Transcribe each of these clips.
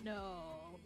No.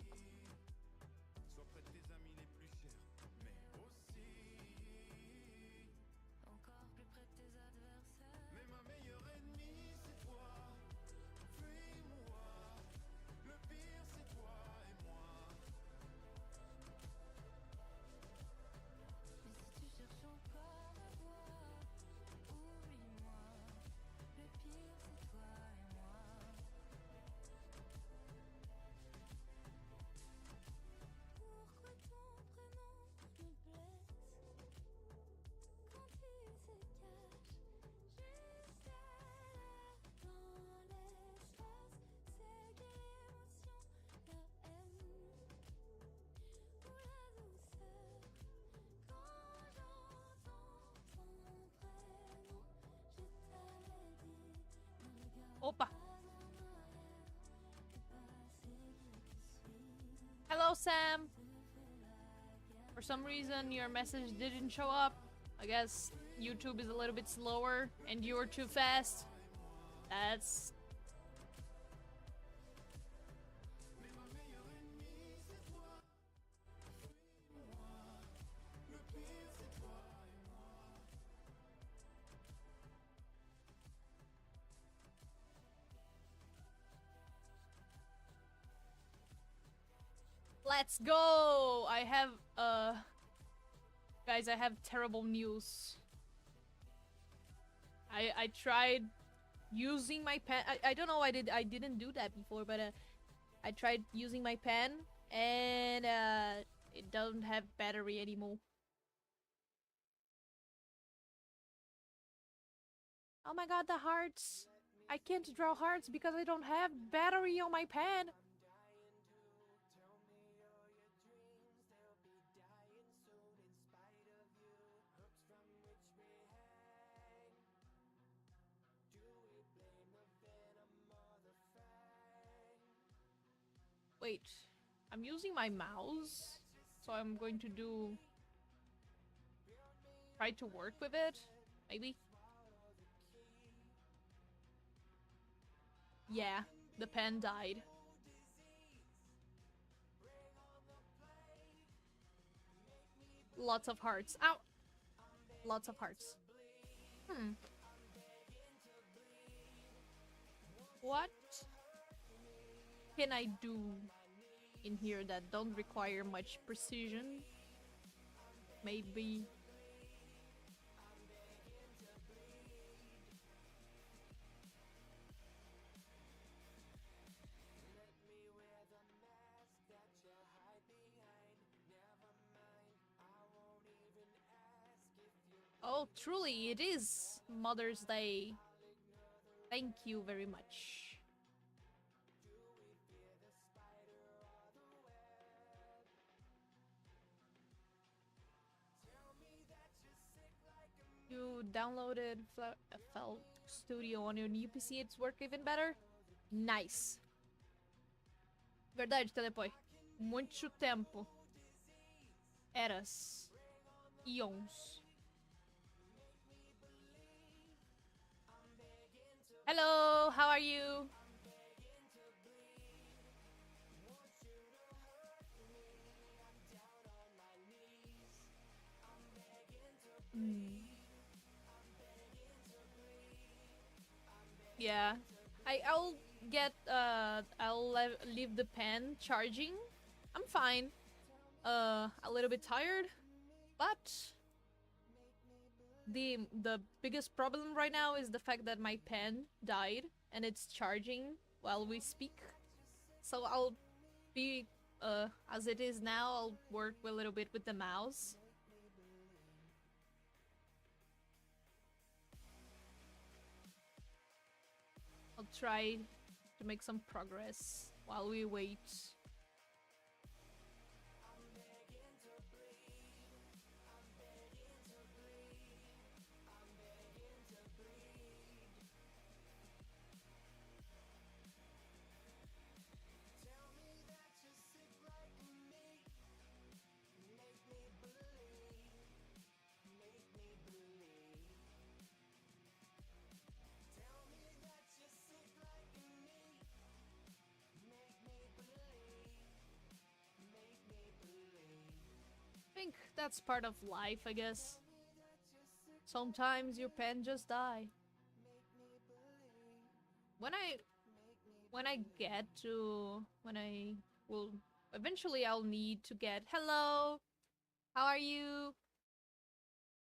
Opa. Hello, Sam. For some reason, your message didn't show up. I guess YouTube is a little bit slower and you're too fast. That's... Let's go! I have, guys, I have terrible news. I tried using my pen. I don't know why I didn't do that before, but I tried using my pen and it doesn't have battery anymore. Oh my god, the hearts! I can't draw hearts because I don't have battery on my pen. Wait, I'm using my mouse, so I'm going to try to work with it, maybe? Yeah, the pen died. Lots of hearts. Ow! Lots of hearts. What can I do in here that don't require much precision? Maybe... Oh, truly, it is Mother's Day. Thank you very much. You downloaded FL Studio on your new PC, it's work even better? Nice. Verdade, Telepoi. Muito tempo. Eras. Eons. Hello, how are you? Yeah. I'll get I'll leave the pen charging. I'm fine. A little bit tired, but the biggest problem right now is the fact that my pen died and it's charging while we speak. So I'll be as it is now. I'll work a little bit with the mouse. I'll try to make some progress while we wait. That's part of life, I guess. Sometimes your pen just die. When I get to when I will eventually I'll need to get hello. How are you?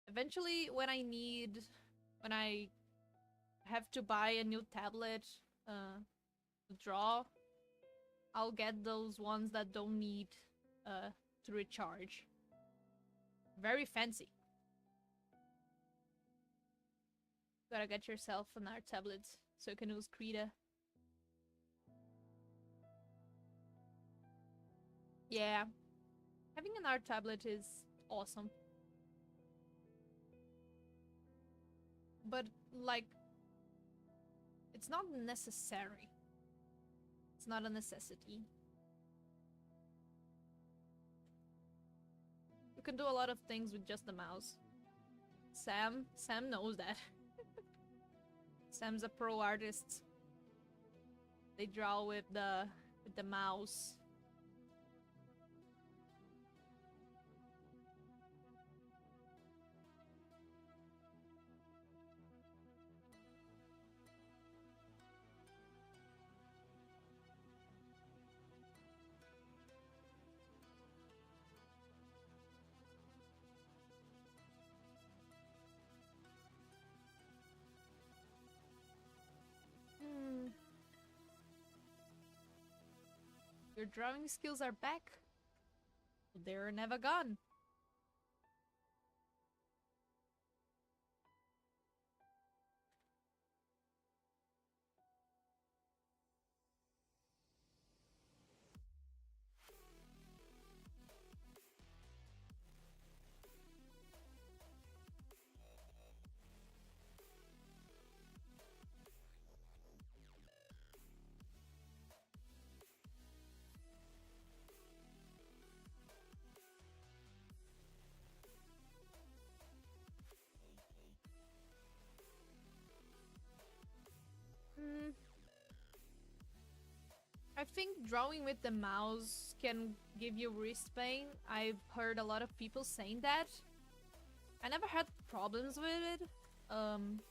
Eventually when I have to buy a new tablet to draw, I'll get those ones that don't need to recharge. Very fancy. Gotta get yourself an art tablet so you can use Krita. Yeah, having an art tablet is awesome. But, like, it's not necessary. It's not a necessity. You can do a lot of things with just the mouse. Sam knows that. Sam's a pro artist. They draw with the mouse. Hmm. Your drawing skills are back. They're never gone. Hmm. I think drawing with the mouse can give you wrist pain. I've heard a lot of people saying that. I never had problems with it.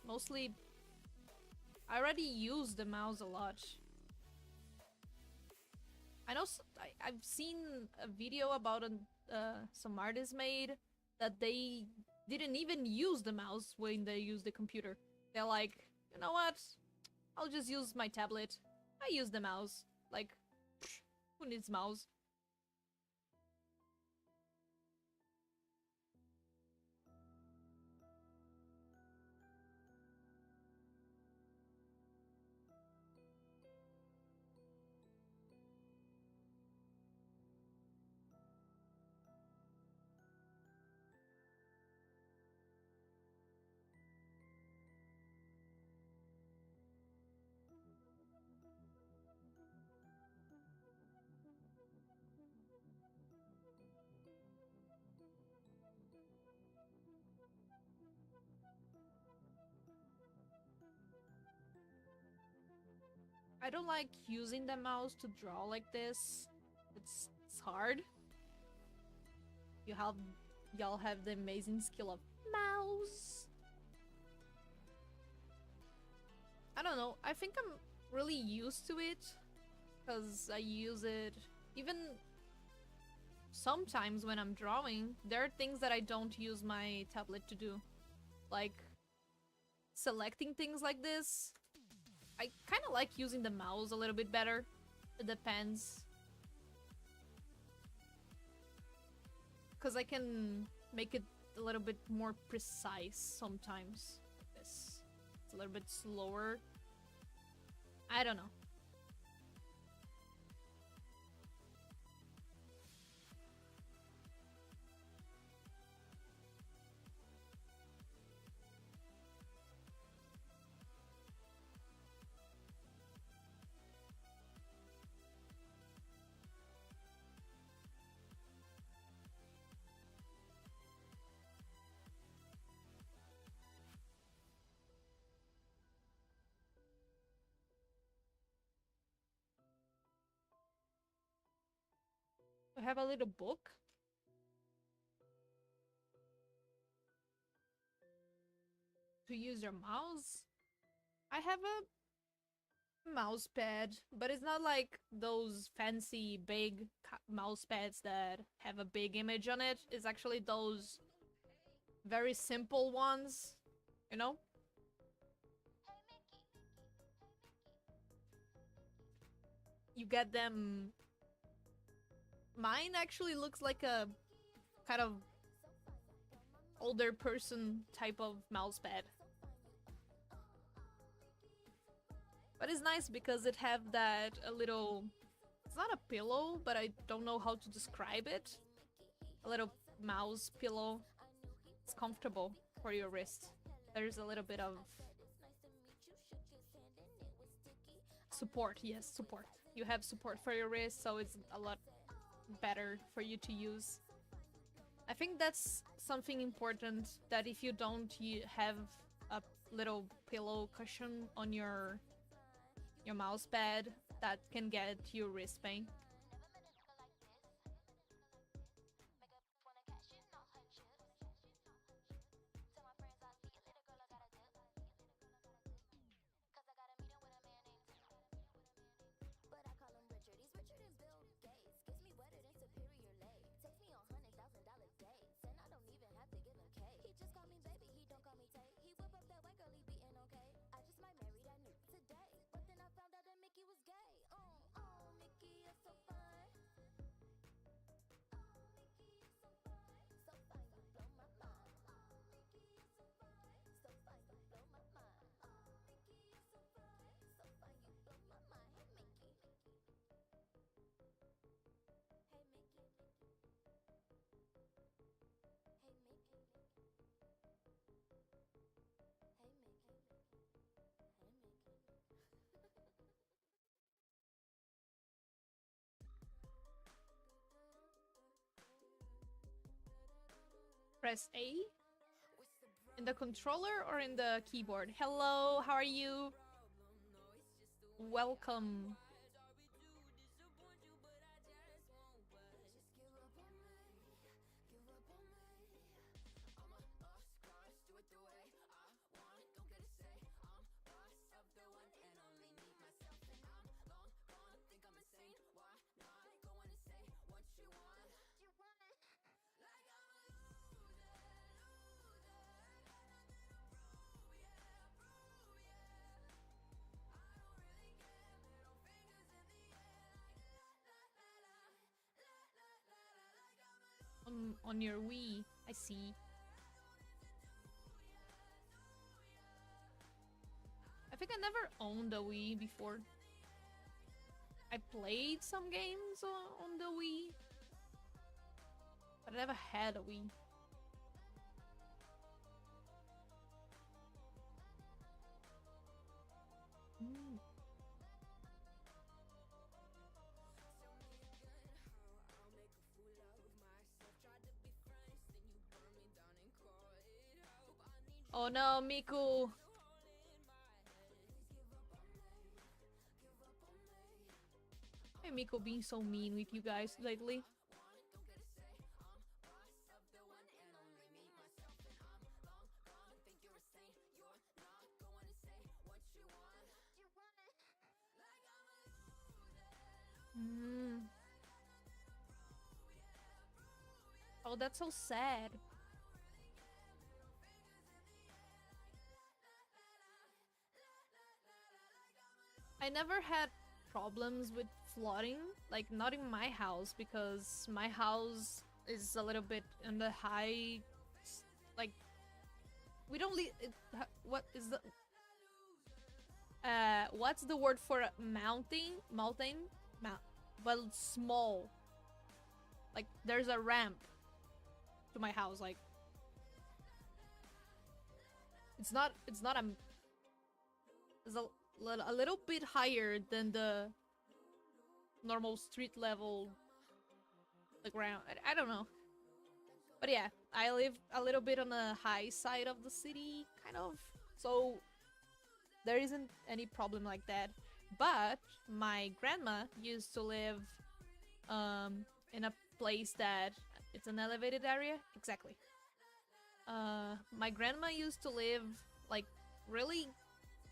Mostly I already use the mouse a lot. I know I've seen a video about some artists made that they didn't even use the mouse when they use the computer. They're like, you know what? I'll just use my tablet. I use the mouse. Like, who needs mouse? I don't like using the mouse to draw like this. It's hard. You have y'all have the amazing skill of mouse. I don't know. I think I'm really used to it because I use it even sometimes when I'm drawing. There are things that I don't use my tablet to do, like selecting things like this. I kind of like using the mouse a little bit better. It depends. Because I can make it a little bit more precise sometimes. Like this. It's a little bit slower. I don't know. I have a little book. to use your mouse. I have a mouse pad, but it's not like those fancy big mouse pads that have a big image on it. It's actually those very simple ones, you know? You get them. Mine actually looks like a kind of older person type of mouse pad. But it's nice because it have that a little... It's not a pillow, but I don't know how to describe it. A little mouse pillow. It's comfortable for your wrist. There's a little bit of support. Yes, support. You have support for your wrist, so it's a lot better for you to use. I think that's something important, that if you don't have a little pillow cushion on your mouse pad, that can get you wrist pain. Press A in the controller or in the keyboard. Hello, how are you? Welcome. On your Wii, I see. I think I never owned a Wii before. I played some games on the Wii, but I never had a Wii. Mm. Oh no, Miku! Hey, Miku being so mean with you guys lately. Mm. Oh, that's so sad. I never had problems with flooding, like not in my house, because my house is a little bit on the high, like we don't leave it. What is the what's the word for mountain? But small. Like there's a ramp to my house. Like it's not a. It's a little bit higher than the normal street level, the ground. I don't know. But yeah, I live a little bit on the high side of the city, kind of. So there isn't any problem like that. But my grandma used to live in a place that it's an elevated area. Exactly. My grandma used to live like really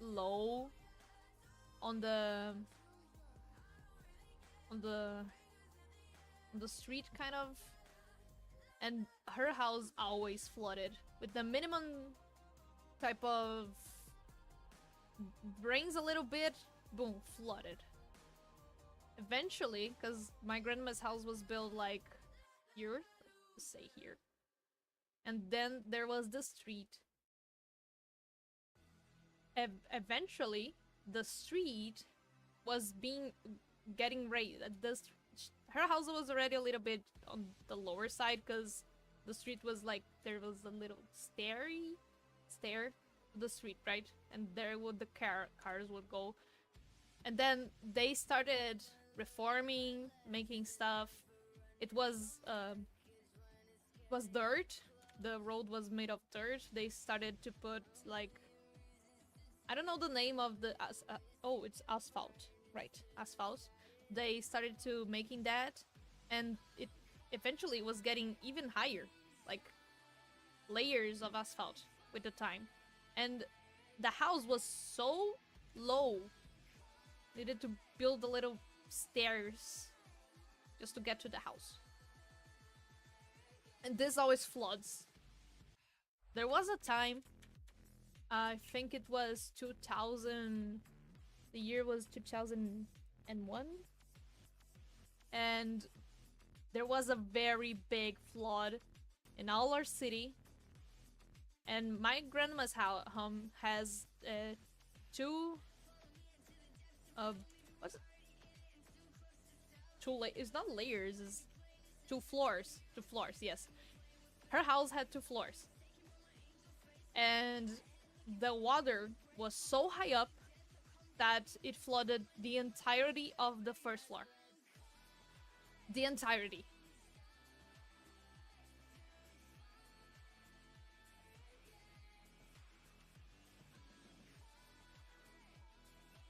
low on on the the street kind of, and her house always flooded with the minimum type of rains a little bit, boom, flooded. Eventually, because my grandma's house was built like here, let's say here, and then there was the street. Eventually, the street was being getting raised. Her house was already a little bit on the lower side because the street was like there was a little stair to the street, right? And there would the cars would go, and then they started reforming, making stuff. It was dirt. The road was made of dirt. They started to put like, I don't know the name of the oh, it's asphalt, right? Asphalt. They started to making that, and it eventually was getting even higher, like layers of asphalt with the time, and the house was so low. Needed to build a little stairs just to get to the house, and this always floods. There was a time, I think it was 2000. The year was 2001, and there was a very big flood in all our city. And my grandma's home has two what's it? It's not layers, it's two floors. Two floors, yes. Her house had two floors. And the water was so high up that it flooded the entirety of the first floor. The entirety.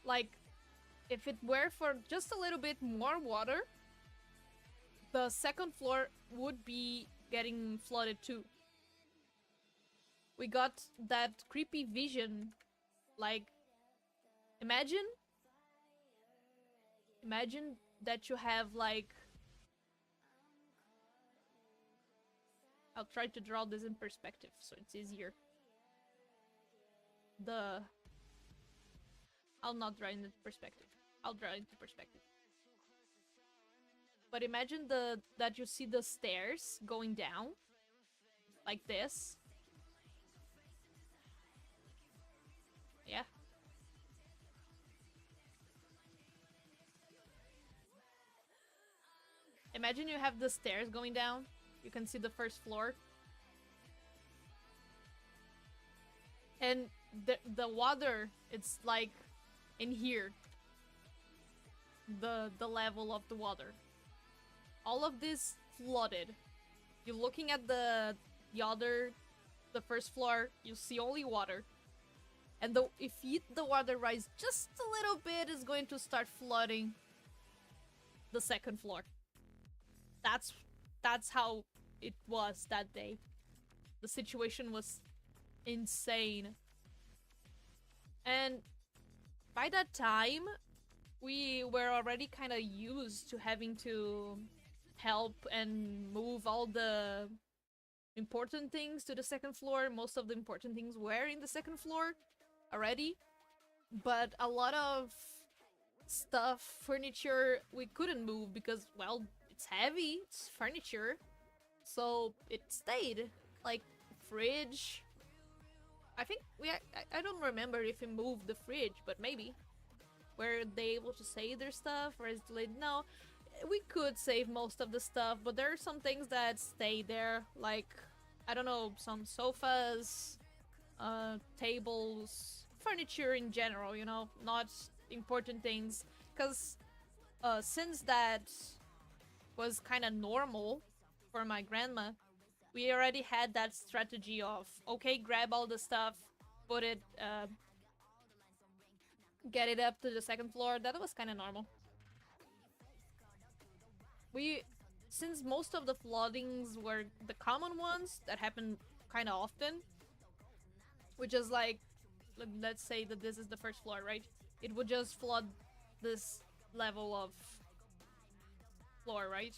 Like, if it were for just a little bit more water, the second floor would be getting flooded too. We got that creepy vision, like, imagine that you have like, I'll try to draw this in perspective so it's easier. I'll not draw in perspective. I'll draw into perspective. But imagine that you see the stairs going down like this. Yeah. Imagine you have the stairs going down. You can see the first floor. And the water, it's like in here. The level of the water. All of this flooded. You're looking at the first floor, you see only water. And if the water rise just a little bit, it's going to start flooding the second floor. That's how it was that day. The situation was insane. And by that time, we were already kind of used to having to help and move all the important things to the second floor. Most of the important things were in the second floor already. But a lot of stuff, furniture, we couldn't move because, well, it's heavy, it's furniture. So it stayed. Like, fridge. I think I don't remember if we moved the fridge, but maybe. Were they able to save their stuff, or is it delayed? No, we could save most of the stuff, but there are some things that stay there, like, I don't know, some sofas, tables, furniture in general, you know, not important things. Because since that was kind of normal for my grandma, we already had that strategy of, okay, grab all the stuff, put it, get it up to the second floor. That was kind of normal. Since most of the floodings were the common ones that happen kind of often, which is like let's say that this is the first floor, right? It would just flood this level of floor, right?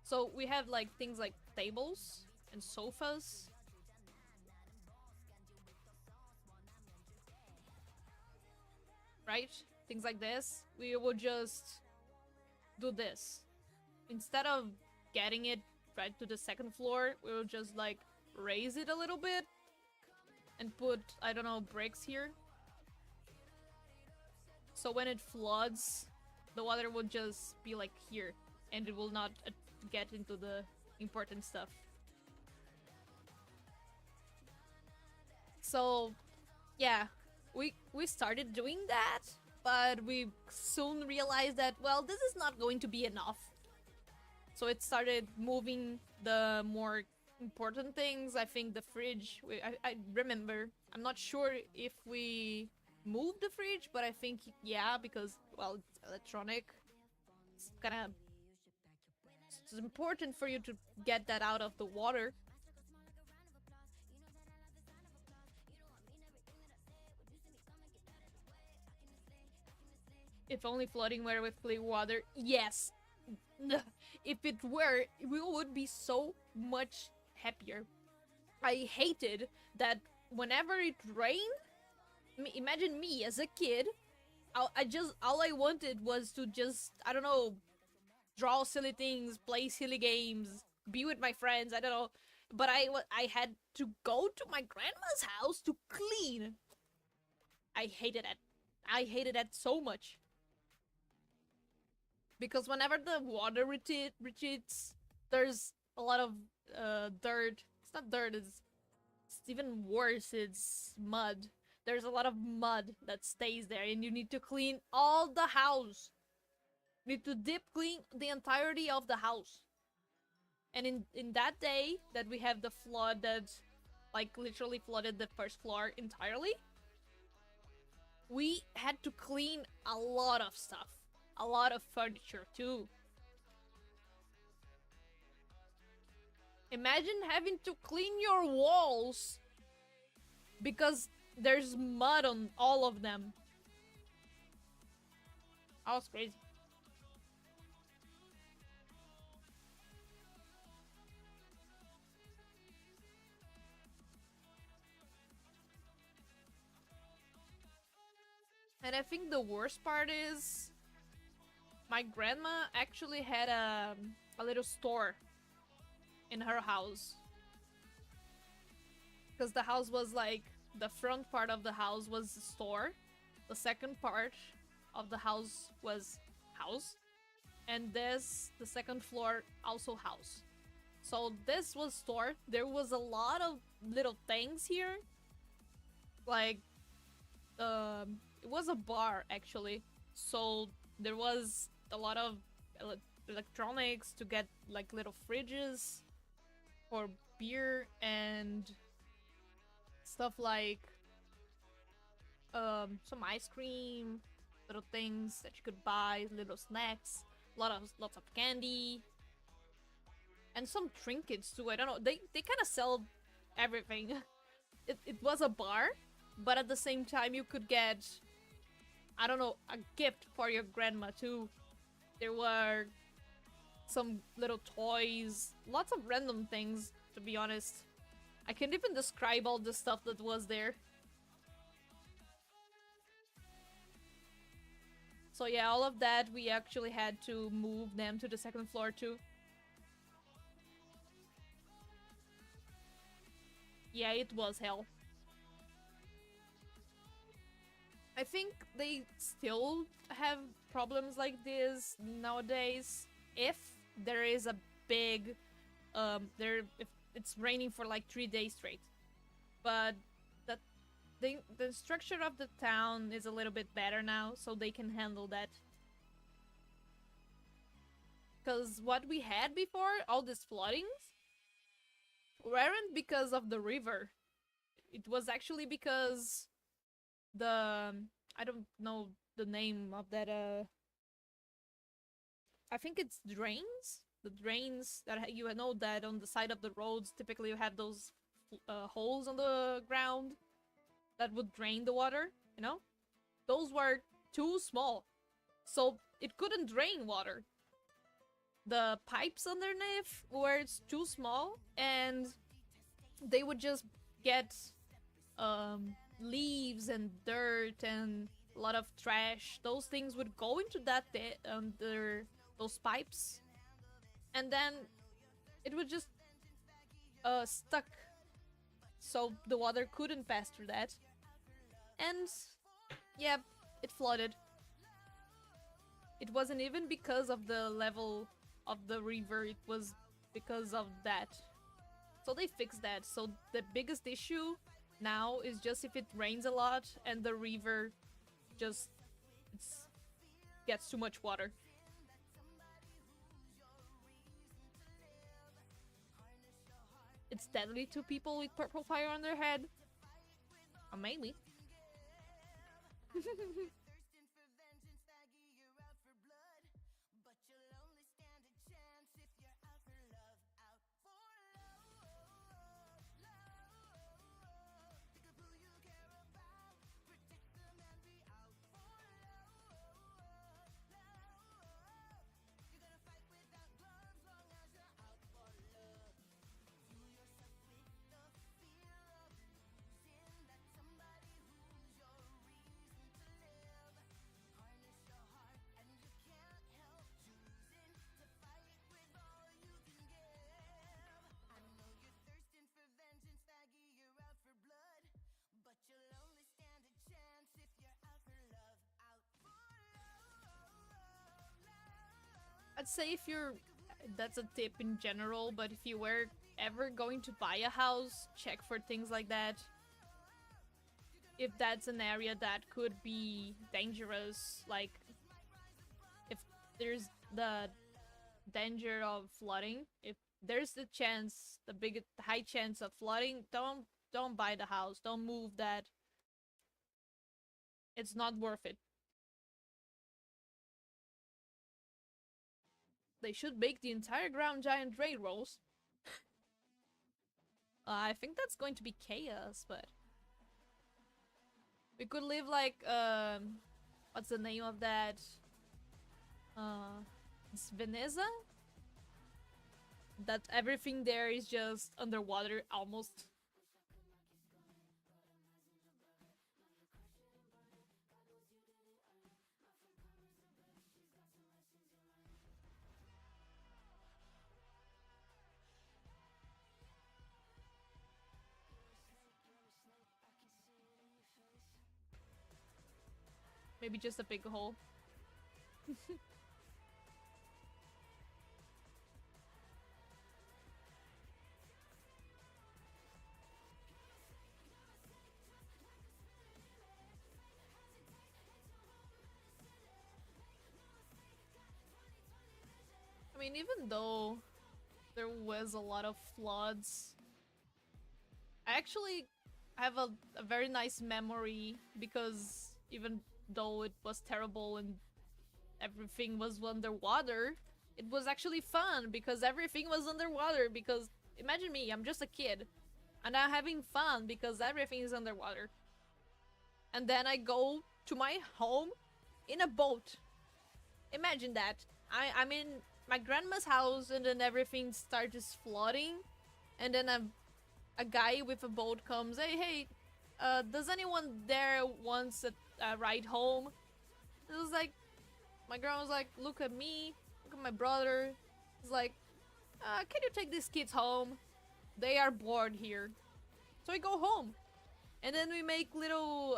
So we have like things like tables and sofas. Right? Things like this. We would just do this. Instead of getting it right to the second floor, we will just like raise it a little bit and put, I don't know, bricks here. So when it floods, the water will just be like here and it will not get into the important stuff. So yeah, we started doing that, but we soon realized that, well, this is not going to be enough. So it started moving the more important things. I think the fridge, I remember, I'm not sure if we moved the fridge, but I think, yeah, because, well, it's electronic. It's kind of, it's important for you to get that out of the water. If only flooding were with clear water. Yes. If it were, we would be so much happier. I hated that whenever it rained, imagine me as a kid, all I wanted was to just, I don't know, draw silly things, play silly games, be with my friends, I don't know. But I had to go to my grandma's house to clean. I hated it. I hated it so much. Because whenever the water retreats, there's a lot of dirt. It's not dirt, it's even worse, it's mud. There's a lot of mud that stays there, and you need to clean all the house. You need to deep clean the entirety of the house. And in that day that we have the flood that like literally flooded the first floor entirely, we had to clean a lot of stuff. A lot of furniture too. Imagine having to clean your walls because there's mud on all of them. That was crazy. And I think the worst part is my grandma actually had a little store in her house. Because the house was like, the front part of the house was the store. The second part of the house was house. And this, the second floor, also house. So this was store. There was a lot of little things here. Like, it was a bar actually. So there was a lot of electronics to get like little fridges for beer and stuff like some ice cream, little things that you could buy, little snacks, lots of candy, and some trinkets too. I don't know. They kind of sell everything. It was a bar, but at the same time you could get, I don't know, a gift for your grandma too. There were some little toys, lots of random things, to be honest. I can't even describe all the stuff that was there. So yeah, all of that, we actually had to move them to the second floor too. Yeah, it was hell. I think they still have problems like this nowadays. If there is a big, if it's raining for like 3 days straight, but that the structure of the town is a little bit better now, so they can handle that. Because what we had before, all these floodings, weren't because of the river. It was actually because the, I don't know the name of that, I think it's drains. The drains that you know that on the side of the roads, typically you have those holes on the ground. that would drain the water, you know? Those were too small. So it couldn't drain water. The pipes underneath were too small, and they would just get leaves and dirt and a lot of trash. Those things would go into that under those pipes, and then it would just stuck, so the water couldn't pass through that. And yeah, it flooded. It wasn't even because of the level of the river, it was because of that. So they fixed that. So the biggest issue now is just if it rains a lot and the river just gets too much water. It's deadly to people with purple fire on their head. Or maybe. I'd say if you're... That's a tip in general, but if you were ever going to buy a house, check for things like that. If that's an area that could be dangerous, like if there's the danger of flooding, if there's the chance, the big high chance of flooding, don't buy the house, don't move that. It's not worth it. They should make the entire ground giant railroads. I think that's going to be chaos, but we could live like what's the name of that? It's Veneza? That everything there is just underwater almost. Maybe just a big hole. I mean, even though there was a lot of floods, I actually have a very nice memory, because even though it was terrible and everything was underwater, it was actually fun because everything was underwater. Because imagine me, I'm just a kid and I'm having fun because everything is underwater. And then I go to my home in a boat. Imagine that. I'm in my grandma's house and then everything starts flooding, and then a guy with a boat comes. Hey, does anyone there wants a ride home? It was like, my grandma was like, look at me, look at my brother. It's like, can you take these kids home? They are bored here. So we go home. And then we make little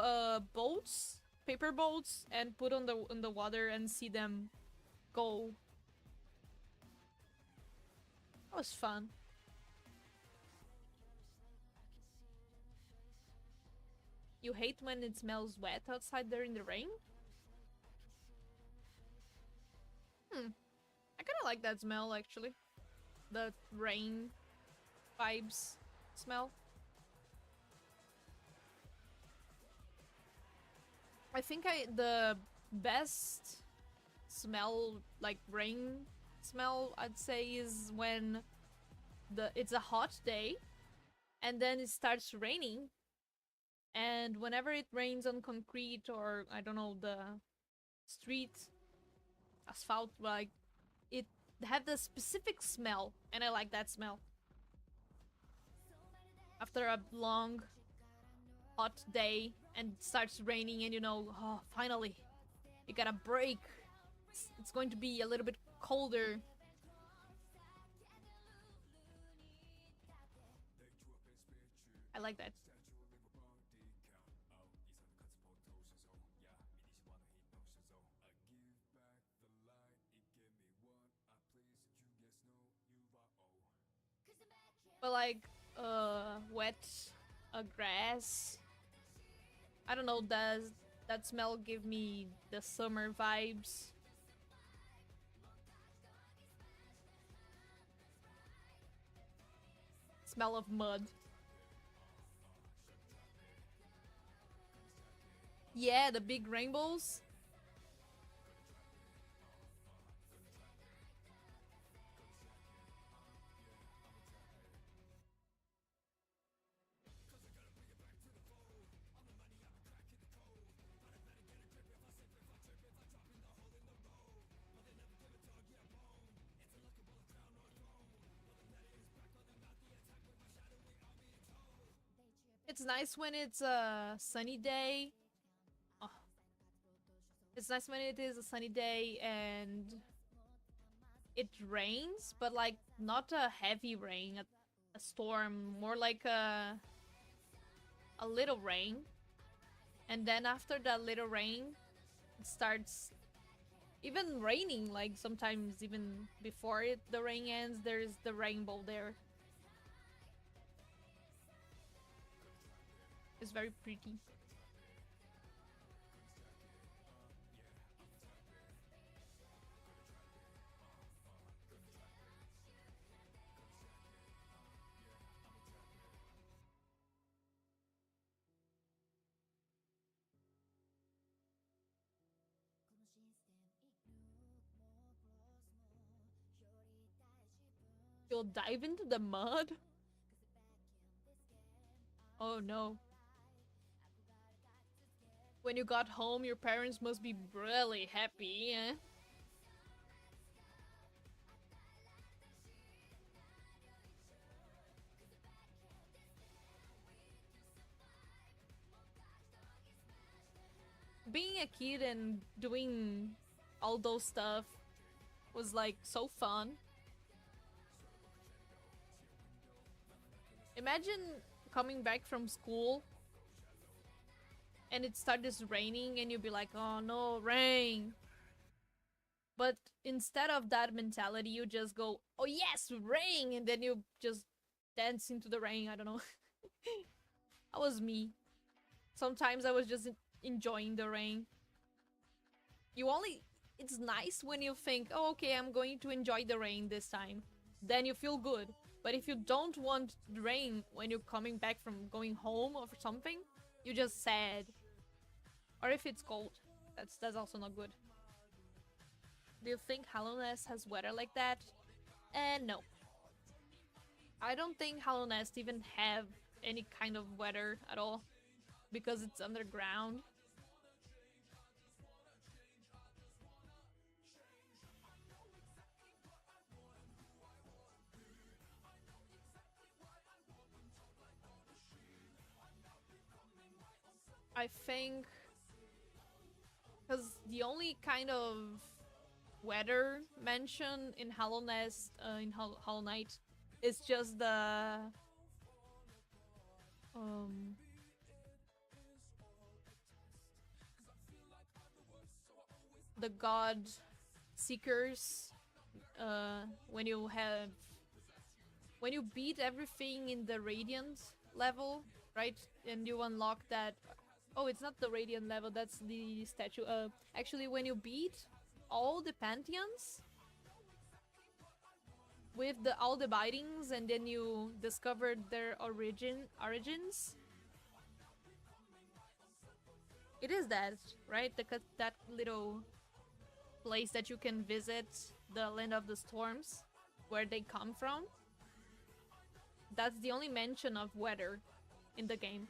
boats, paper boats, and put on the water and see them go. That was fun. You hate when it smells wet outside there in the rain? I kinda like that smell, actually. The rain vibes smell. I think the best smell, like rain smell, I'd say, is when it's a hot day and then it starts raining And whenever it rains on concrete or, I don't know, the street asphalt, like, it had a specific smell, and I like that smell. After a long, hot day and it starts raining, and you know, oh, finally, you got a break. It's going to be a little bit colder. I like that. But like, wet grass. I don't know. Does that smell give me the summer vibes? Smell of mud. Yeah, the big rainbows. It's nice when it's a sunny day. Oh, it's nice when it is a sunny day and it rains, but like not a heavy rain, a storm, more like a little rain. And then after that little rain, it starts even raining. Like sometimes even before the rain ends, there's the rainbow there. It's very pretty. You'll dive into the mud? Oh no. When you got home, your parents must be really happy, eh? Being a kid and doing all those stuff was like so fun. Imagine coming back from school and it started raining and you'd be like, oh no, rain. But instead of that mentality, you just go, oh yes, rain, and then you just dance into the rain. I don't know. That was me. Sometimes I was just enjoying the rain. You only. It's nice when you think, oh, okay, I'm going to enjoy the rain this time. Then you feel good. But if you don't want rain when you're coming back from going home or something, you're just sad. Or if it's cold, that's also not good. Do you think Hollow Nest has weather like that? No. I don't think Hollow Nest even have any kind of weather at all because it's underground. I think because the only kind of weather mentioned in Hollow Nest, in Hollow Knight, is just um the god seekers. When you have when you beat everything in the Radiant level, right, and you unlock that. Oh, it's not the Radiant level. That's the statue. Actually, when you beat all the pantheons with the all the bindings, and then you discovered their origins. It is that, right? That little place that you can visit, the land of the storms, where they come from. That's the only mention of weather in the game.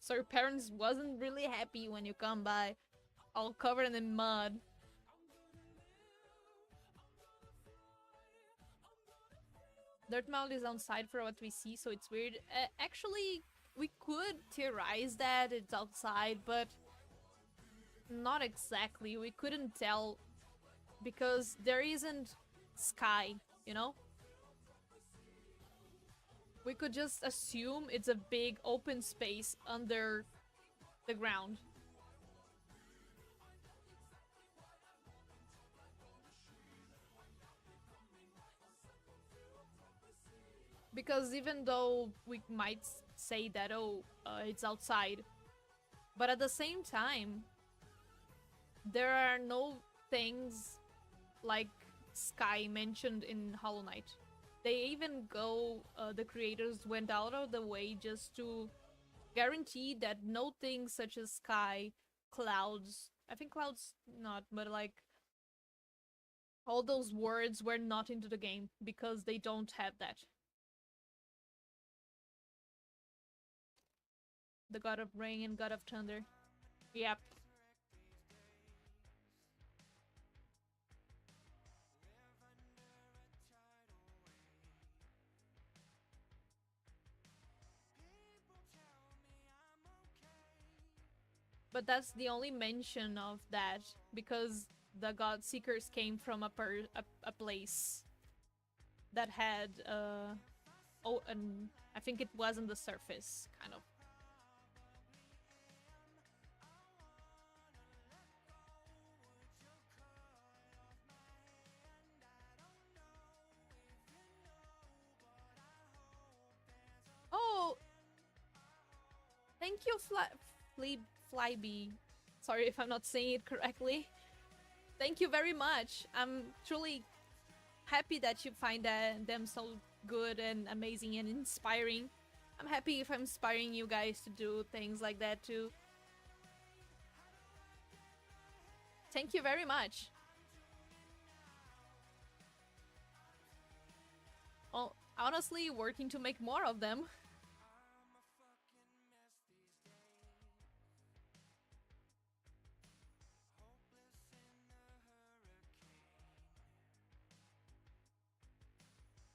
So your parents wasn't really happy when you come by, all covered in mud. Dirt Mound is outside for what we see, so it's weird. Actually, we could theorize that it's outside, but not exactly. We couldn't tell because there isn't sky, you know? We could just assume it's a big open space under the ground. Because even though we might say that, oh, it's outside, but at the same time, there are no things like sky mentioned in Hollow Knight. They even the creators went out of the way just to guarantee that no things such as sky, clouds, I think clouds not, but like all those words were not into the game because they don't have that. The god of rain and god of thunder. Yep. But that's the only mention of that because the god seekers came from a place that had oh, and I think it was on the surface kind of. Oh, thank you, Flyby. Sorry if I'm not saying it correctly. Thank you very much. I'm truly happy that you find them so good and amazing and inspiring. I'm happy if I'm inspiring you guys to do things like that too. Thank you very much. Oh, honestly, working to make more of them.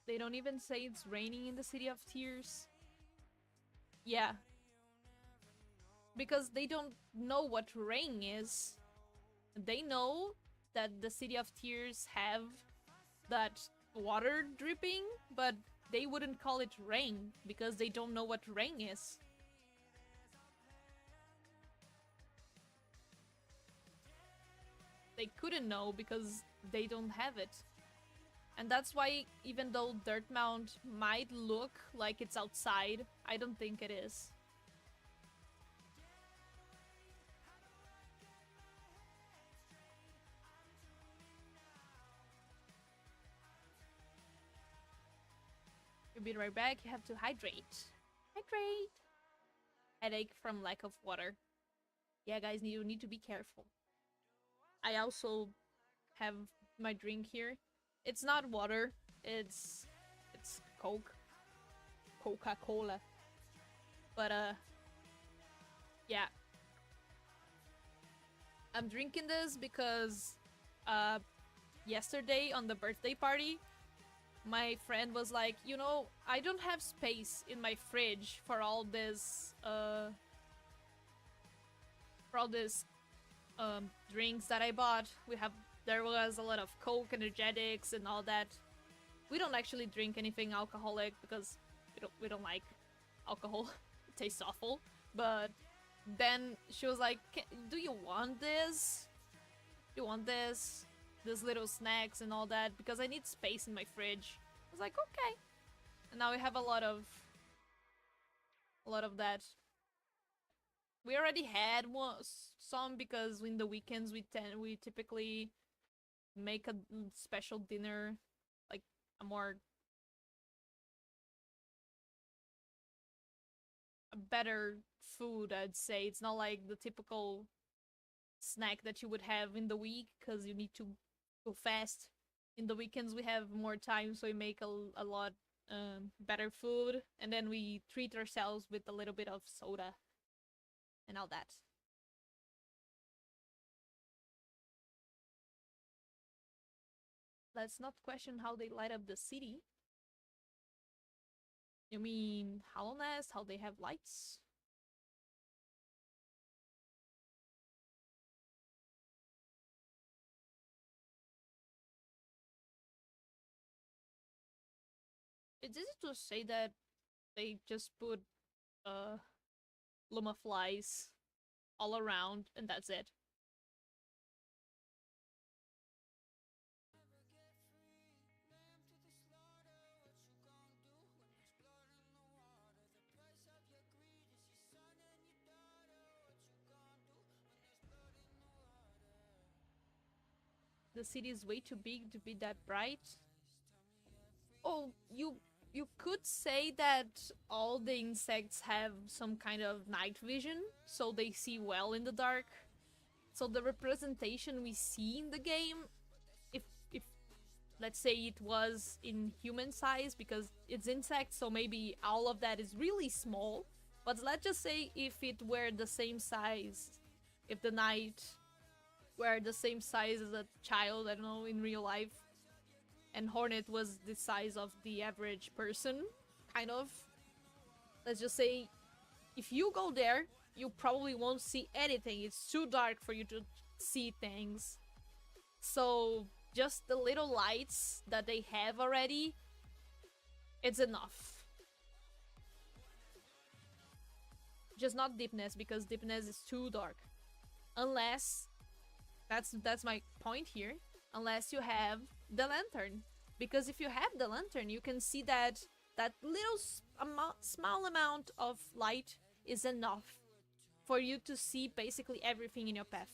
They don't even say it's raining in the City of Tears. Yeah. Because they don't know what rain is. They know that the City of Tears have that water dripping, but they wouldn't call it rain because they don't know what rain is. They couldn't know because they don't have it. And that's why, even though Dirt Mount might look like it's outside, I don't think it is. You'll be right back. You have to hydrate. Hydrate! Headache from lack of water. Yeah, guys, you need to be careful. I also have my drink here. It's not water. It's Coke. Coca-Cola. But yeah. I'm drinking this because yesterday on the birthday party, my friend was like, you know, I don't have space in my fridge for all this drinks that I bought. There was a lot of Coke, energetics, and all that. We don't actually drink anything alcoholic because we don't like alcohol. It tastes awful. But then she was like, "Do you want this? Do you want this? These little snacks and all that? Because I need space in my fridge." I was like, "Okay." And now we have a lot of that. We already had some because in the weekends we typically make a special dinner, like a more a better food, I'd say. It's not like the typical snack that you would have in the week because you need to go fast. In the weekends we have more time, so we make a lot better food, and then we treat ourselves with a little bit of soda and all that. Let's not question how they light up the city. You mean Hollowness, how they have lights? It's easy to say that they just put uh Luma flies all around and that's it. The city is way too big to be that bright. Oh, you could say that all the insects have some kind of night vision, so they see well in the dark. So the representation we see in the game, if let's say it was in human size because it's insects, so maybe all of that is really small. But let's just say if it were the same size, if the night were the same size as a child, I don't know, in real life, and Hornet was the size of the average person, kind of. Let's just say, if you go there, you probably won't see anything. It's too dark for you to see things. So, just the little lights that they have already, it's enough. Just not deepness, because deepness is too dark. Unless, that's my point here, unless you have the lantern. Because if you have the lantern, you can see that that little small amount of light is enough for you to see basically everything in your path.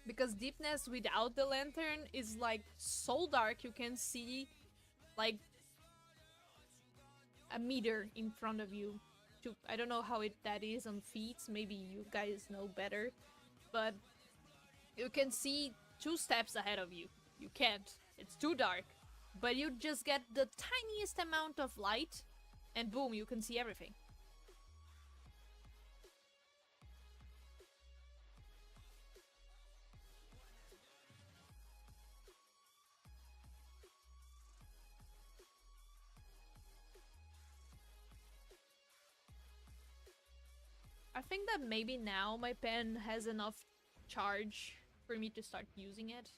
Because deepness without the lantern is like so dark you can see like a meter in front of you. I don't know how that is on feet. Maybe you guys know better, but you can see 2 steps ahead of you. You can't. It's too dark. But you just get the tiniest amount of light, and boom, you can see everything. I think that maybe now my pen has enough charge for me to start using it.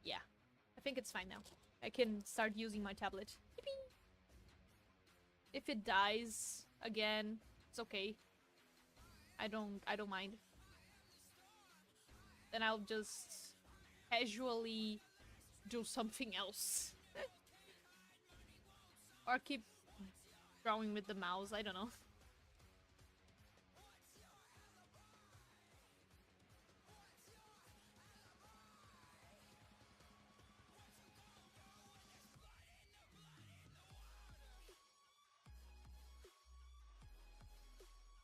Yeah, I think it's fine now. I can start using my tablet. Yippee! If it dies again, it's okay. I don't mind. Then I'll just casually do something else. Or keep drawing with the mouse, I don't know.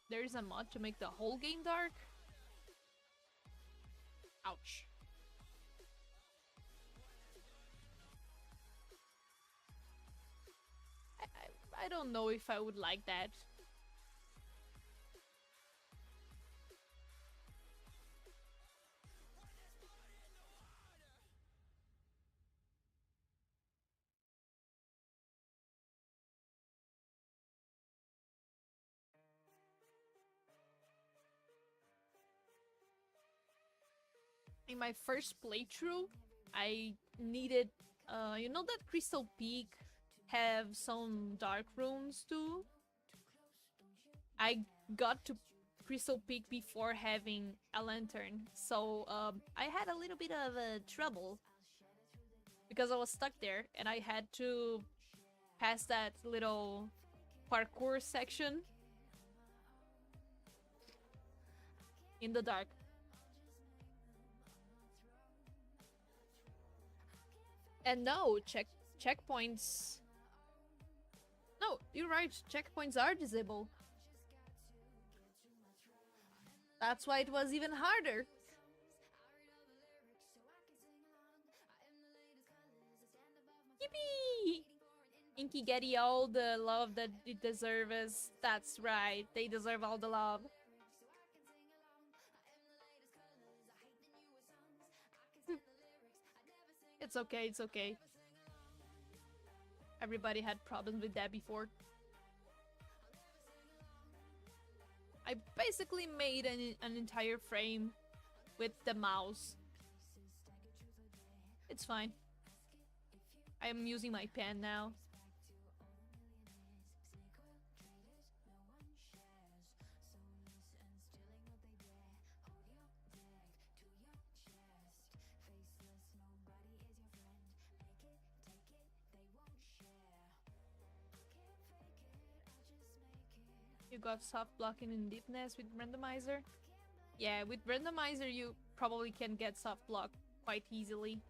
There is a mod to make the whole game dark? Ouch. I don't know if I would like that. In my first playthrough, I needed, you know that Crystal Peak have some dark runes too? I got to Crystal Peak before having a lantern, so I had a little bit of trouble because I was stuck there and I had to pass that little parkour section in the dark. And no, checkpoints. No, you're right. Checkpoints are disabled. That's why it was even harder. Yippee! Inky getting all the love that it deserves. That's right. They deserve all the love. It's okay, it's okay. Everybody had problems with that before. I basically made an entire frame with the mouse. It's fine. I am using my pen now. You got soft blocking and deepness with randomizer? Yeah, with randomizer you probably can get soft block quite easily.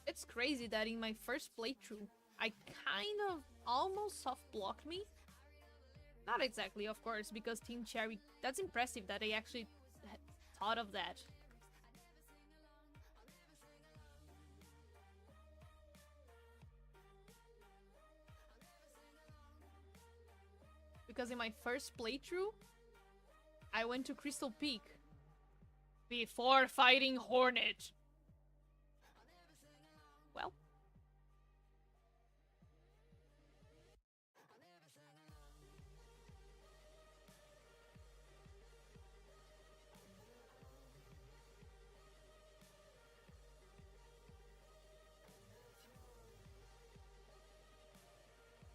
It's crazy that in my first playthrough, I kind of almost soft blocked me. Not exactly, of course, because Team Cherry... That's impressive that they actually thought of that. Because in my first playthrough, I went to Crystal Peak before fighting Hornet. Well.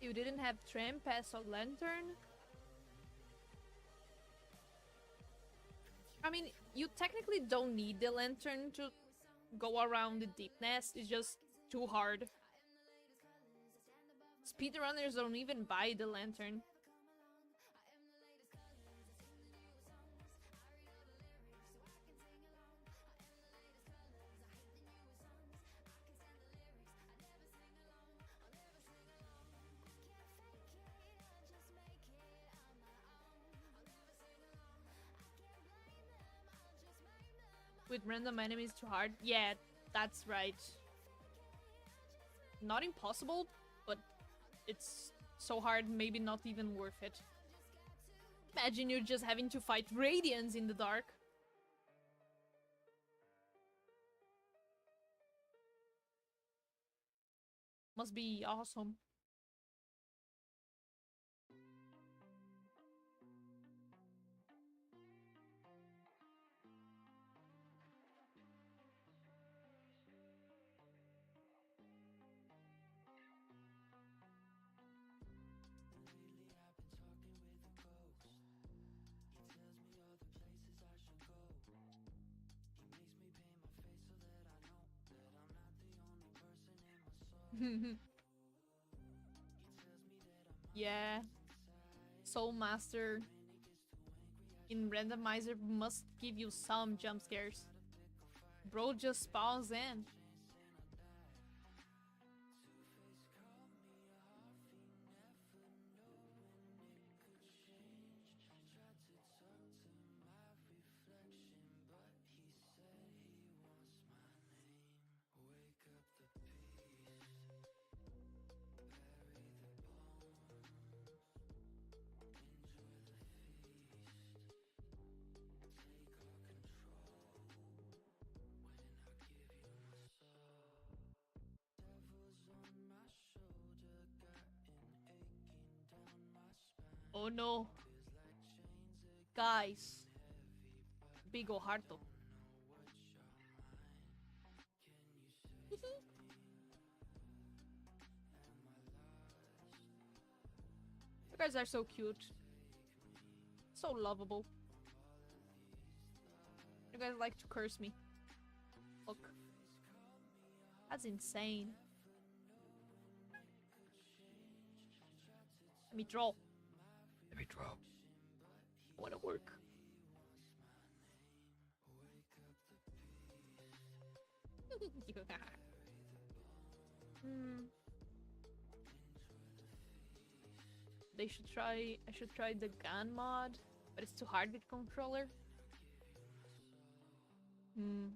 You didn't have tram pass or lantern? I mean, you technically don't need the lantern to go around the deep nest. It's just too hard. Speedrunners don't even buy the lantern. With random enemies too hard? Yeah, that's right. Not impossible, but it's so hard, maybe not even worth it. Imagine you're just having to fight Radiants in the dark. Must be awesome. Yeah. Soul Master in randomizer must give you some jump scares. Bro just spawns in. Oh no. Guys. Big ol' harto. You guys are so cute. So lovable. You guys like to curse me. Look. That's insane. Let me draw. Let me draw. I wanna work. Hmm. They should try. I should try the gun mod, but it's too hard with controller. Hmm.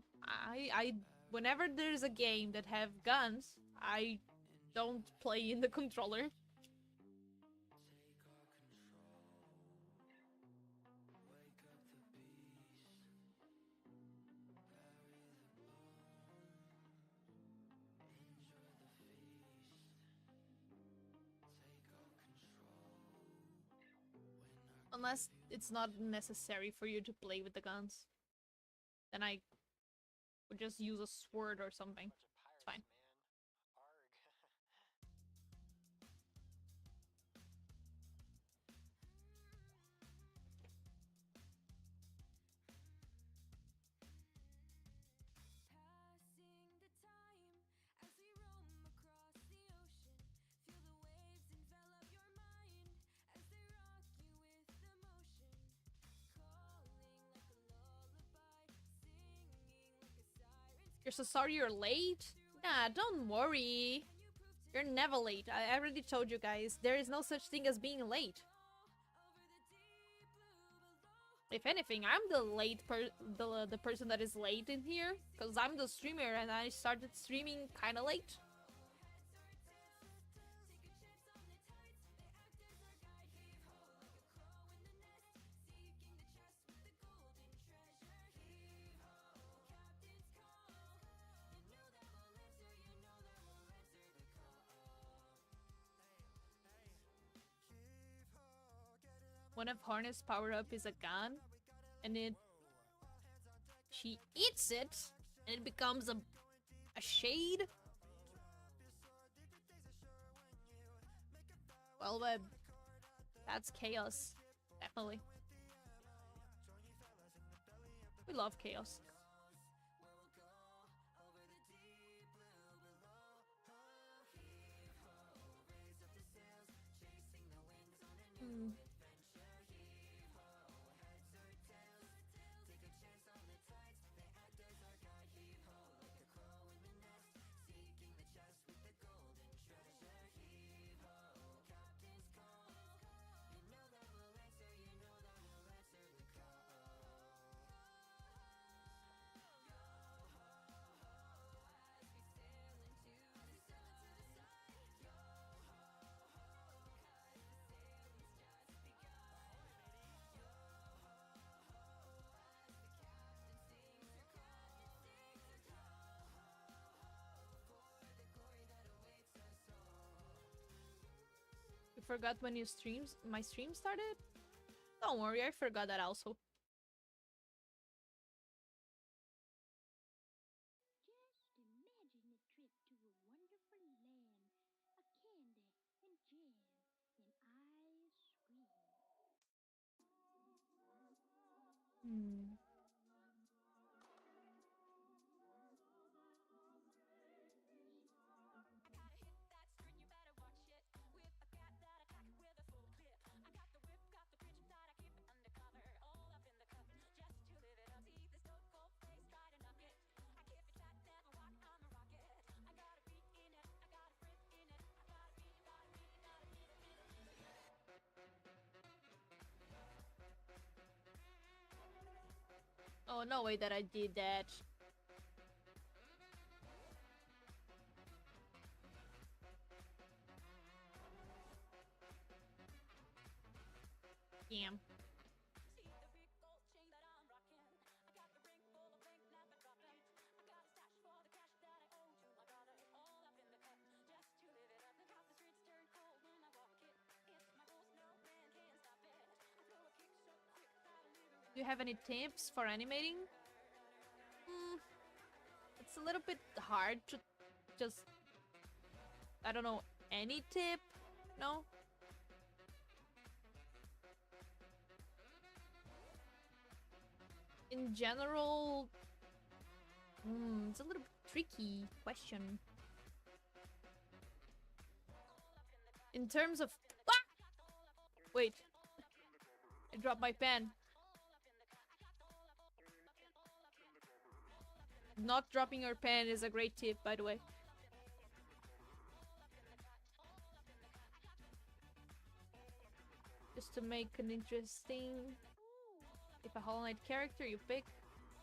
Whenever there's a game that have guns, I don't play in the controller. Unless it's not necessary for you to play with the guns. Then I would just use a sword or something. It's fine. You're so sorry you're late? Nah, don't worry. You're never late. I already told you guys, there is no such thing as being late. If anything, I'm the the person that is late in here, because I'm the streamer and I started streaming kind of late. One of Harness power up is a gun, and she eats it, and it becomes a shade. Well, that's chaos, definitely. We love chaos. Hmm. You forgot when my stream started? Don't worry, I forgot that also. Hmm. Oh, no way that I did that. Damn. Do you have any tips for animating? Mm, it's a little bit hard to just, I don't know, any tip? No? In general, it's a little tricky question. In terms of... Ah! Wait. I dropped my pen. not dropping your pen is a great tip, by the way. Just to make an interesting... If a Hollow Knight character you pick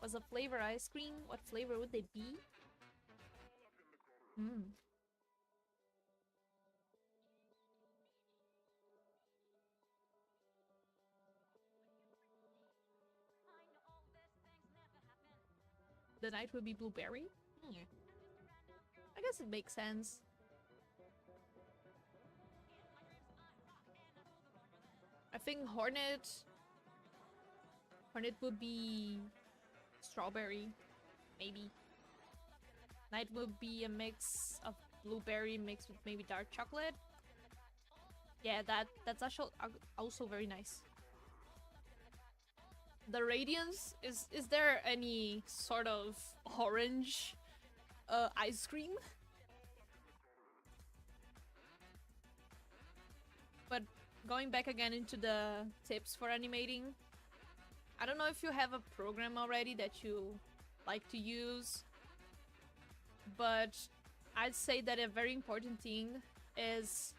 was a flavor ice cream, what flavor would they be? Hmm. The knight would be blueberry? Hmm. I guess it makes sense. I think Hornet would be strawberry, maybe. Knight would be a mix of blueberry mixed with maybe dark chocolate. Yeah, that's actually also very nice. The Radiance, is there any sort of orange ice cream? But going back again into the tips for animating, I don't know if you have a program already that you like to use, but I'd say that a very important thing is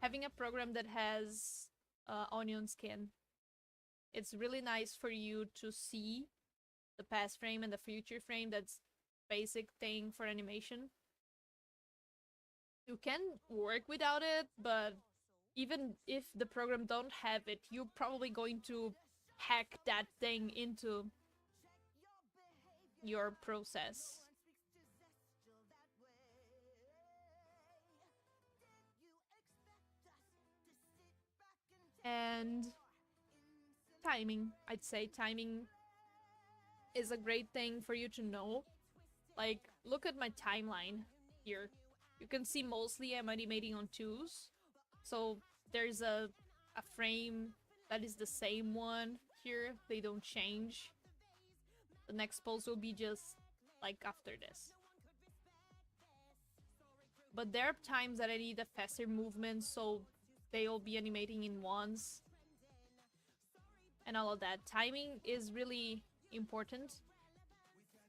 having a program that has onion skin. It's really nice for you to see the past frame and the future frame. That's basic thing for animation. You can work without it, but even if the program don't have it, you're probably going to hack that thing into your process. And timing, I'd say timing is a great thing for you to know. Like, look at my timeline here. You can see mostly I'm animating on 2s. So there's a frame that is the same one here. They don't change. The next pose will be just like after this. But there are times that I need a faster movement, so they'll be animating in 1s. And all of that. Timing is really important.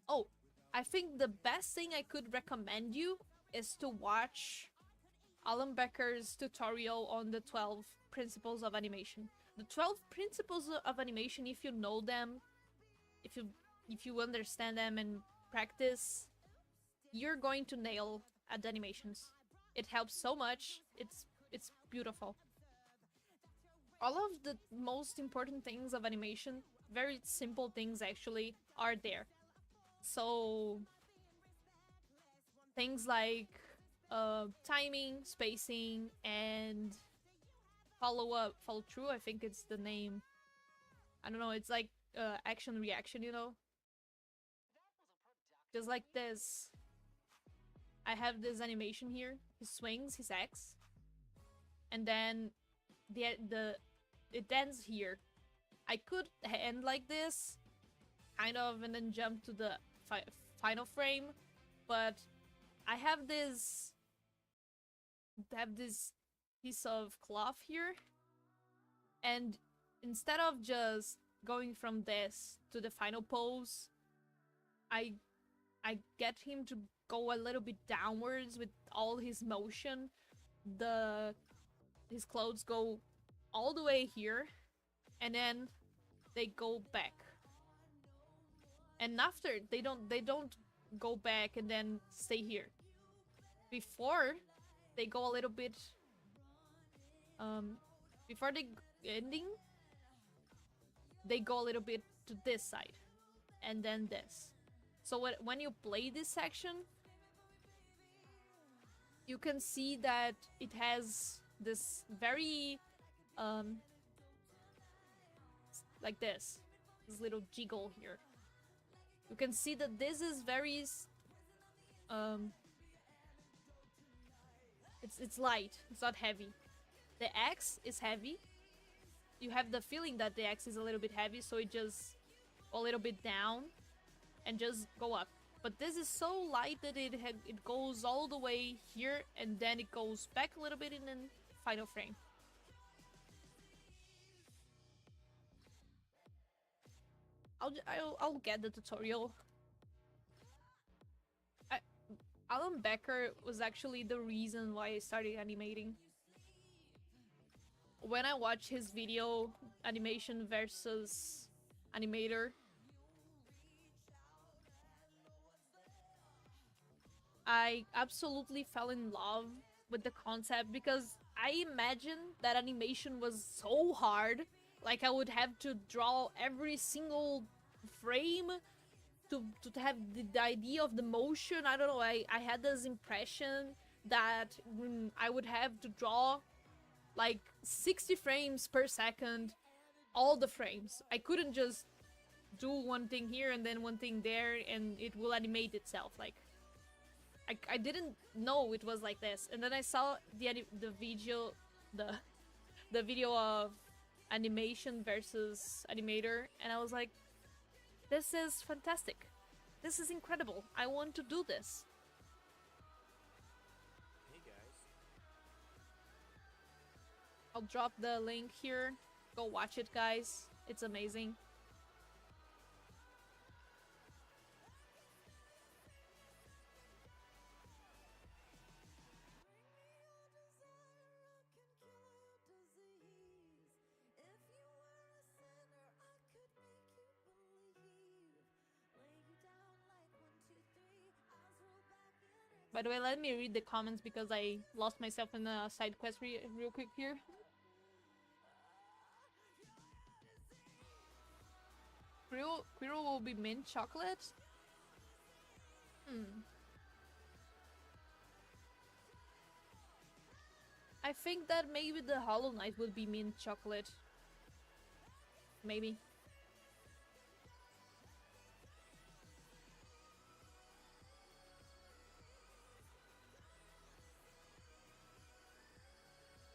Oh, I think the best thing I could recommend you is to watch Alan Becker's tutorial on the 12 principles of animation. The 12 principles of animation, if you know them, if you understand them and practice, you're going to nail at the animations. It helps so much. It's beautiful. All of the most important things of animation, very simple things actually, are there. So things like timing, spacing, and follow through, I think it's the name. I don't know, it's like action reaction, you know? Just like this. I have this animation here. He swings his axe, and then it ends here. I could end like this, kind of, and then jump to the final frame, but I have this piece of cloth here, and instead of just going from this to the final pose, I get him to go a little bit downwards with all his motion. His clothes go all the way here, and then they go back. And after they don't go back and then stay here. Before they go a little bit before the ending, they go a little bit to this side and then this. So when you play this section, you can see that it has this very like this little jiggle here. You can see that this is very it's light, it's not heavy. The axe is heavy. You have the feeling that the axe is a little bit heavy, so it just go a little bit down and just go up. But this is so light that it goes all the way here, and then it goes back a little bit in the final frame. I'll get the tutorial. Alan Becker was actually the reason why I started animating. When I watched his video, animation versus animator, I absolutely fell in love with the concept because I imagined that animation was so hard. Like I would have to draw every single frame to have the idea of the motion. I don't know. I had this impression that I would have to draw like 60 frames per second, all the frames. I couldn't just do one thing here and then one thing there and it will animate itself. Like I didn't know it was like this, and then I saw the video, the the video of animation versus animator, and I was like, this is fantastic. This is incredible. I want to do this. Hey guys. I'll drop the link here. Go watch it, guys. It's amazing. By the way, let me read the comments because I lost myself in a side quest real quick here. Quirrell will be mint chocolate? Hmm. I think that maybe the Hollow Knight would be mint chocolate. Maybe.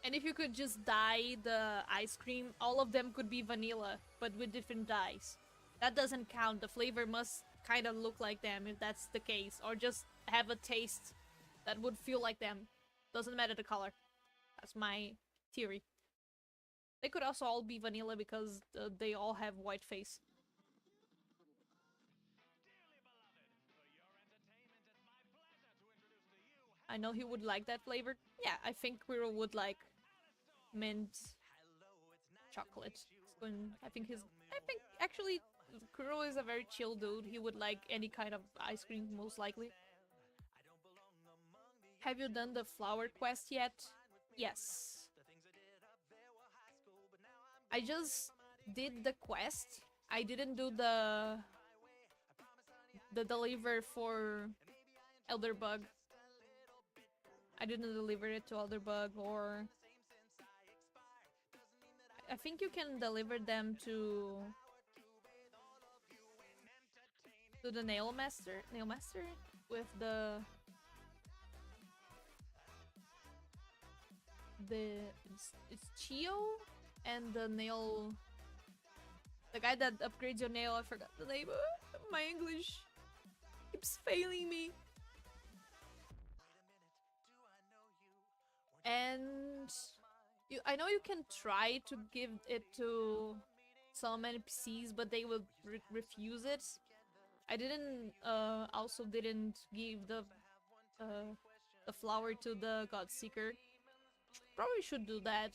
And if you could just dye the ice cream, all of them could be vanilla, but with different dyes. That doesn't count. The flavor must kind of look like them if that's the case, or just have a taste that would feel like them. Doesn't matter the color. That's my theory. They could also all be vanilla because they all have white face. I know he would like that flavor. Yeah, I think Quirrell would like mint chocolate. I think actually Kuro is a very chill dude. He would like any kind of ice cream, most likely. Have you done the flower quest yet? Yes. I just did the quest. I didn't do the deliver for Elderbug. I didn't deliver it to Elderbug, or I think you can deliver them to the nail master with it's Chio and the nail, the guy that upgrades your nail. I forgot the name. My English keeps failing me. And I know you can try to give it to some NPCs, but they will refuse it. I didn't also didn't give the flower to the God Seeker. Probably should do that.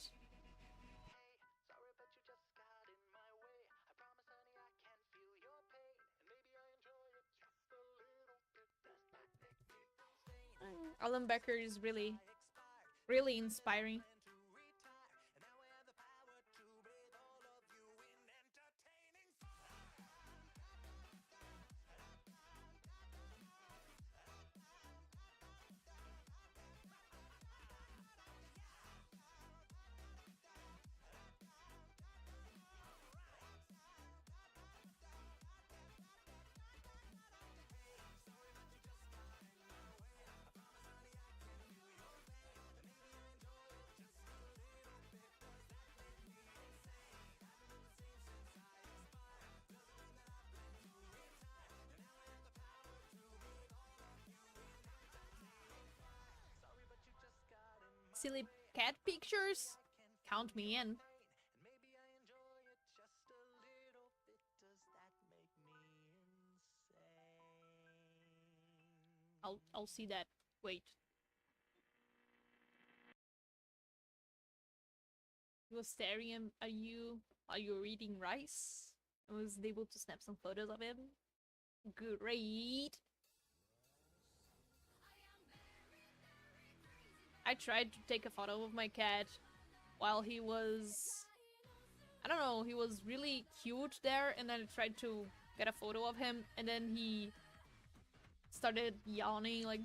Alan Becker is really inspiring. Silly cat pictures? Count me in. I'll see that. Wait. He was staring at you while you were eating rice. I was able to snap some photos of him. Great. I tried to take a photo of my cat while he was... I don't know, he was really cute there, and then I tried to get a photo of him, and then he started yawning, like...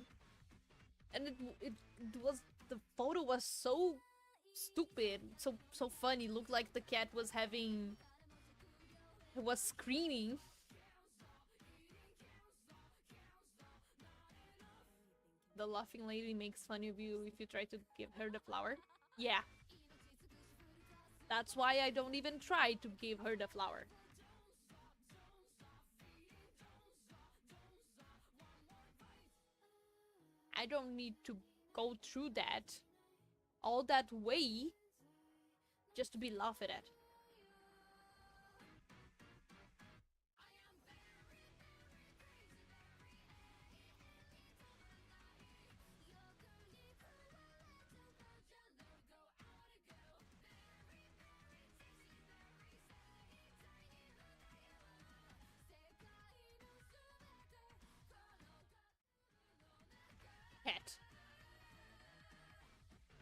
And it was... The photo was so stupid, so funny. It looked like the cat was having... It was screaming. The laughing lady makes fun of you if you try to give her the flower. Yeah. That's why I don't even try to give her the flower. I don't need to go through that, all that way, just to be laughed at. Cat.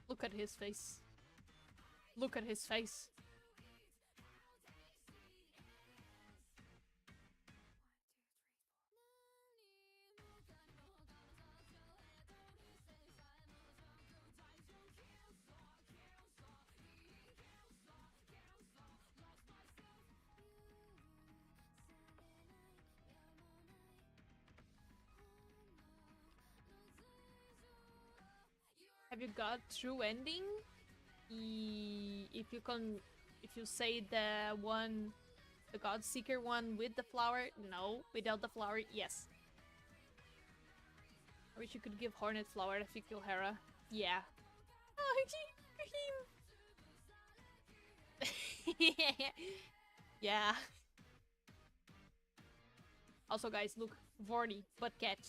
Look at his face. Look at his face. Have you got true ending? If you say the one, the Godseeker one with the flower, no. Without the flower, yes. I wish you could give Hornet flower to Fikil Hera. Yeah. Yeah. Also, guys, look, Vorny, but cat.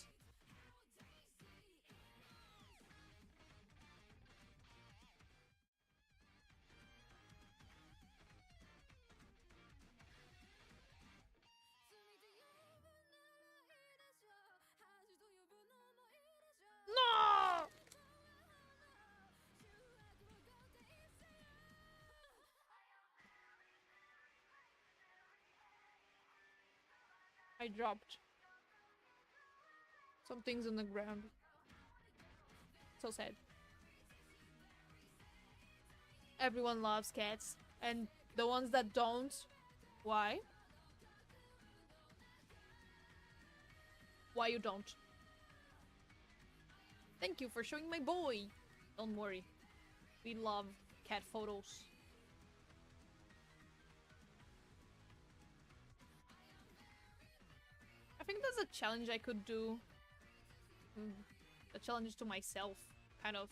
No! I dropped some things on the ground. So sad. Everyone loves cats, and the ones that don't, why? Why you don't? Thank you for showing my boy. Don't worry, we love cat photos. I think that's a challenge I could do. A challenge to myself, kind of,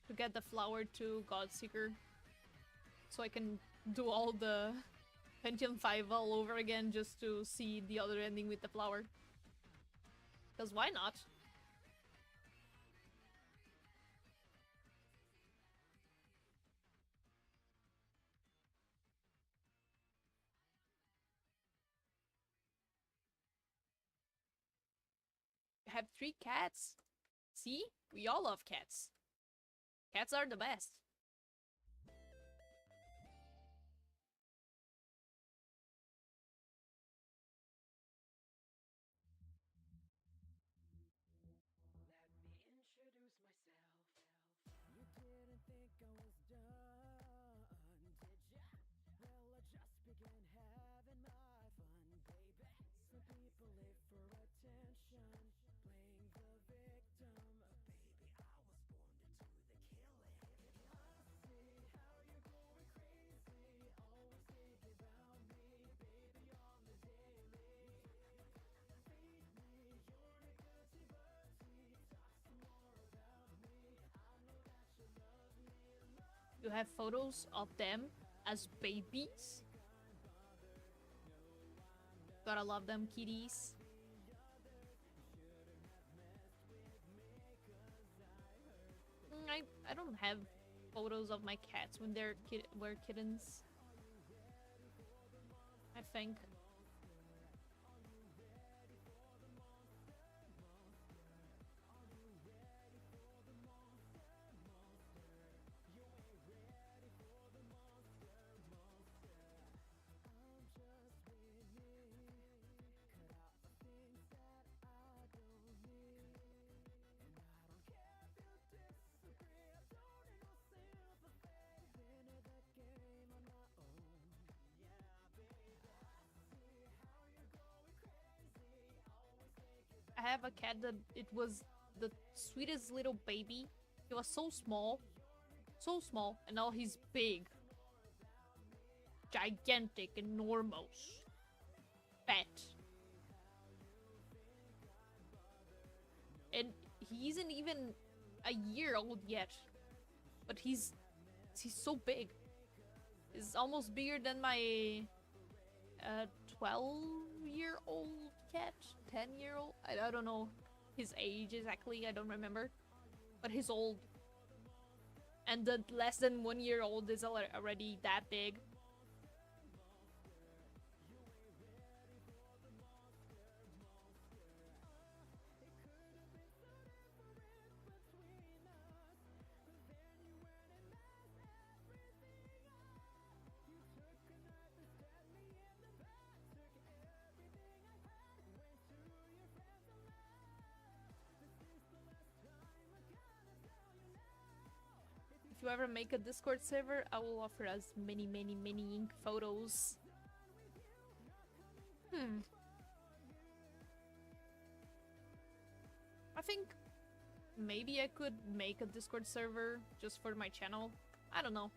to get the flower to Godseeker, so I can do all the Pentium 5 all over again just to see the other ending with the flower. Because why not? I have 3 cats. See? We all love cats. Cats are the best. You have photos of them as babies. Gotta love them kitties. I don't have photos of my cats when they're were kittens. I think. I have a cat that it was the sweetest little baby. He was so small, and now he's big, gigantic, enormous, fat. And he isn't even a year old yet, but he's so big. He's almost bigger than my 12-year-old cat, 10-year-old. I don't know his age exactly. I don't remember, but he's old. And the less than 1 year old is already that big. If you ever make a Discord server, I will offer us many ink photos. I think maybe I could make a Discord server just for my channel. I don't know.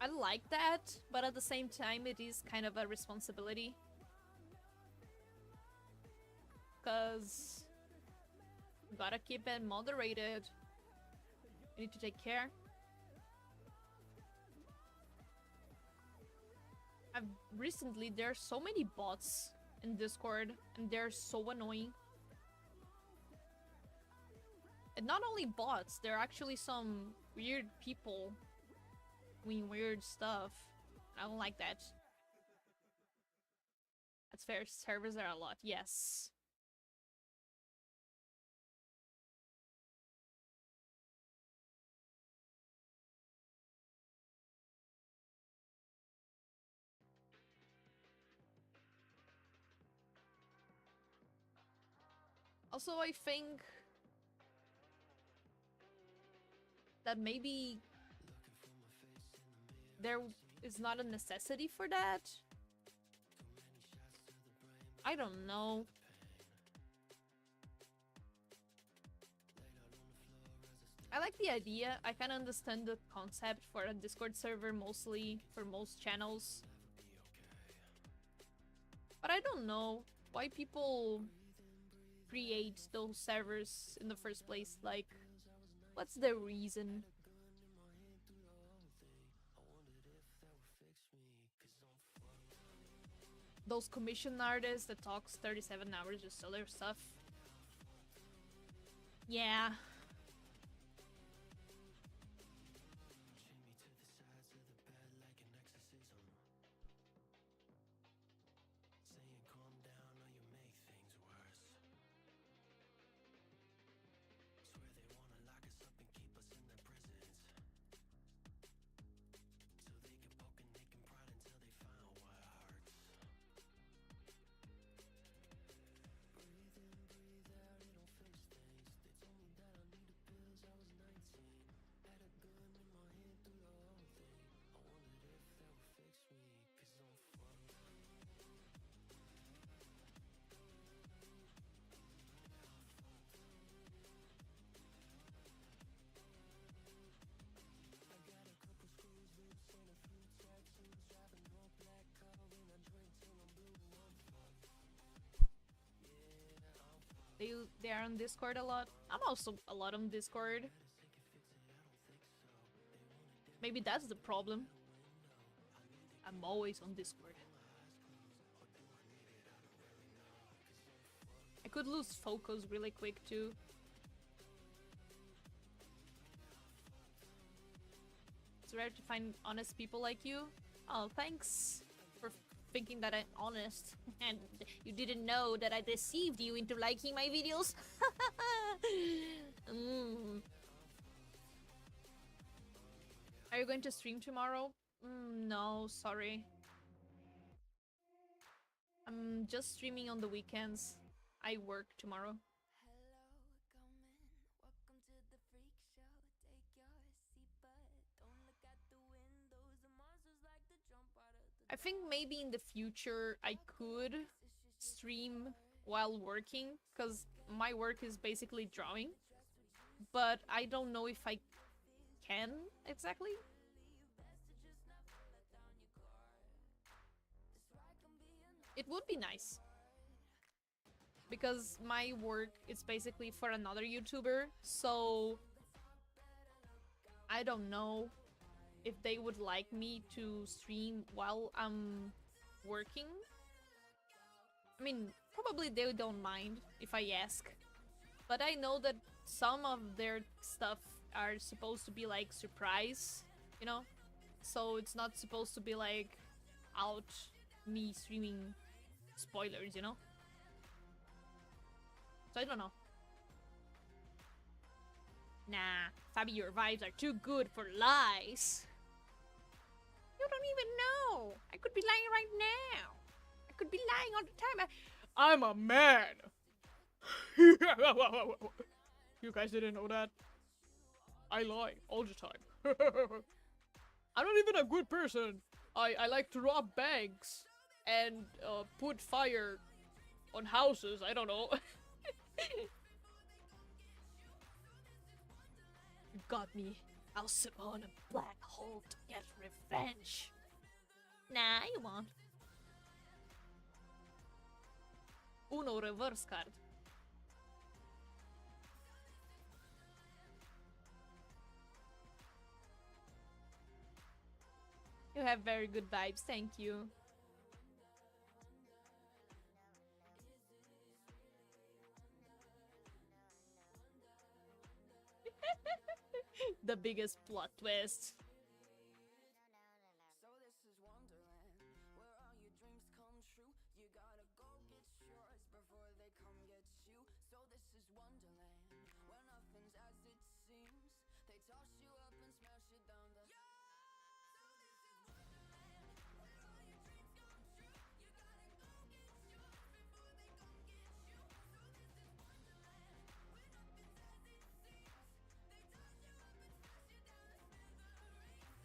I like that, but at the same time it is kind of a responsibility. Cause you gotta keep it moderated. You need to take care. Recently there's so many bots in Discord and they're so annoying. And not only bots, there are actually some weird people doing weird stuff. I don't like that. That's fair. Servers are a lot, yes. Also, I think that maybe there is not a necessity for that. I don't know. I like the idea. I kind of understand the concept for a Discord server, mostly for most channels. But I don't know why people create those servers in the first place. Like, what's the reason? Those commission artists that talks 37 hours just sell their stuff. Yeah. They are on Discord a lot. I'm also a lot on Discord. Maybe that's the problem. I'm always on Discord. I could lose focus really quick too. It's rare to find honest people like you. Oh, thanks for thinking that I'm honest. And you didn't know that I deceived you into liking my videos. Are you going to stream tomorrow? No, sorry. I'm just streaming on the weekends. I work tomorrow. I think maybe in the future I could stream while working, because my work is basically drawing. But I don't know if I can exactly. It would be nice. Because my work is basically for another YouTuber, so I don't know if they would like me to stream while I'm working. I mean, probably they don't mind if I ask. But I know that some of their stuff are supposed to be like surprise, you know? So it's not supposed to be like out me streaming spoilers, you know? So I don't know. Nah, Fabi, your vibes are too good for lies. You don't even know. I could be lying right now. I could be lying all the time. I'm a man. You guys didn't know that? I lie all the time. I'm not even a good person. I like to rob banks and put fire on houses. I don't know. You got me. I'll spawn a black hole to get revenge. Nah, you won't. Uno reverse card. You have very good vibes, thank you. The biggest plot twist.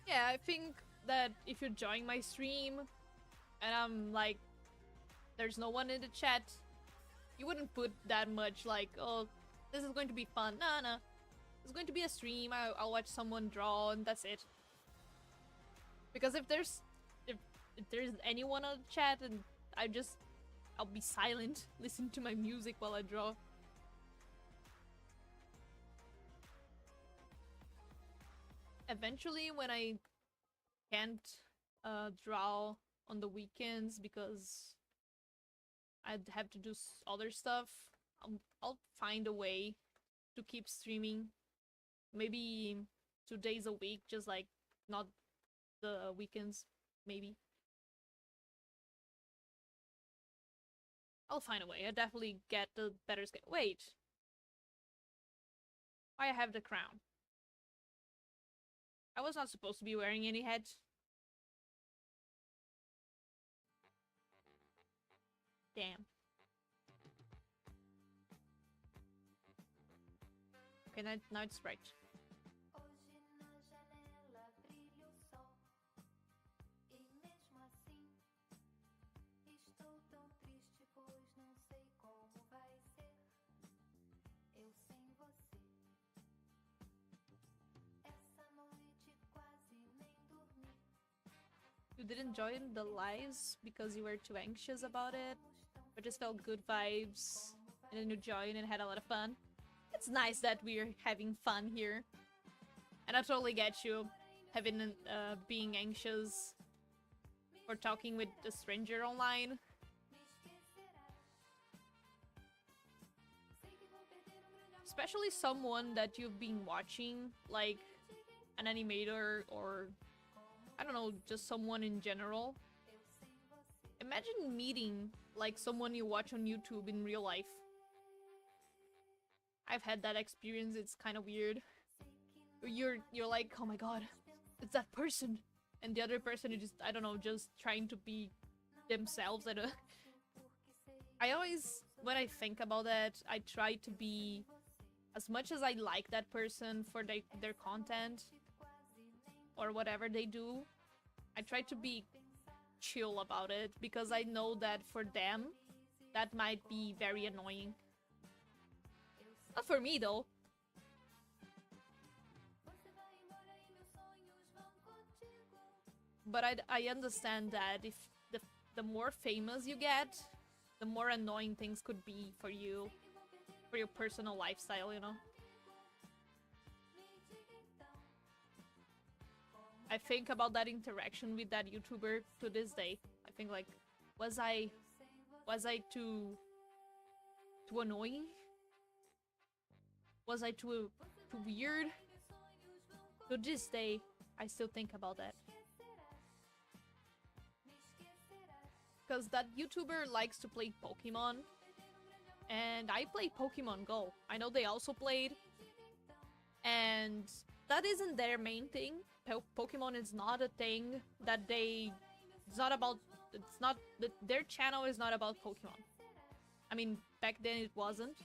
Yeah, I think that if you join my stream and I'm like, there's no one in the chat, you wouldn't put that much like, oh, this is going to be fun. Nah. It's going to be a stream, I'll watch someone draw and that's it. Because if there's anyone on the chat and I'll be silent, listen to my music while I draw. Eventually, when I can't draw on the weekends because I'd have to do other stuff, I'll find a way to keep streaming. Maybe 2 days a week, just like not the weekends, maybe. I'll find a way. I definitely get the better schedule. Wait. Why I have the crown? I was not supposed to be wearing any hat. Damn. Okay, now it's right. You didn't join the lives because you were too anxious about it, but just felt good vibes, and then you joined and had a lot of fun. It's nice that we're having fun here. And I totally get you, having being anxious or talking with a stranger online. especially someone that you've been watching, like an animator or I don't know, just someone in general. Imagine meeting like someone you watch on YouTube in real life. I've had that experience. It's kind of weird. You're like, oh my god, it's that person, and the other person is just, I don't know, just trying to be themselves. I always, when I think about that, I try to be, as much as I like that person for their content or whatever they do, I try to be chill about it, because I know that for them, that might be very annoying. Not for me though. But I understand that if the more famous you get, the more annoying things could be for you, for your personal lifestyle, you know? I think about that interaction with that YouTuber to this day. I think like, was I too annoying? Was I too weird? To this day, I still think about that. Because that YouTuber likes to play Pokemon, and I play Pokemon Go. I know they also played, and that isn't their main thing. Pokemon is not a thing that they... It's not about... It's not... Their channel is not about Pokemon. I mean, back then it wasn't.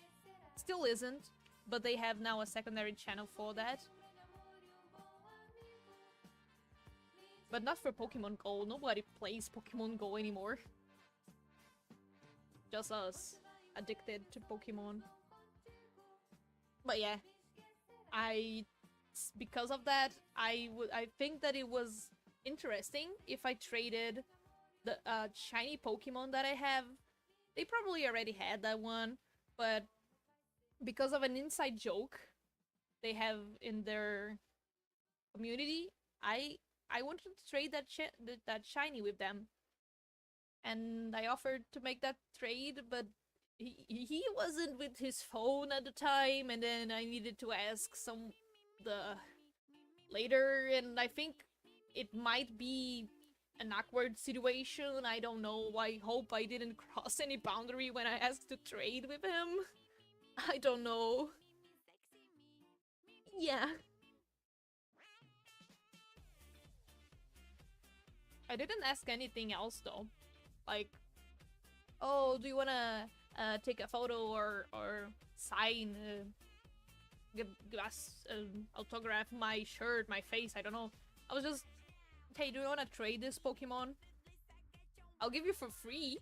Still isn't, but they have now a secondary channel for that. But not for Pokemon Go. Nobody plays Pokemon Go anymore. Just us, addicted to Pokemon. But yeah, because of that, I think that it was interesting if I traded the shiny Pokemon that I have. They probably already had that one, but because of an inside joke they have in their community, I wanted to trade that shiny with them, and I offered to make that trade, but he wasn't with his phone at the time, and then I needed to ask later, and I think it might be an awkward situation. I don't know. I hope I didn't cross any boundary when I asked to trade with him. I don't know. Yeah. I didn't ask anything else though. Like, oh, do you wanna take a photo or sign, give us autograph my shirt, my face? I don't know. I was just, hey, do you wanna trade this Pokemon? I'll give you for free.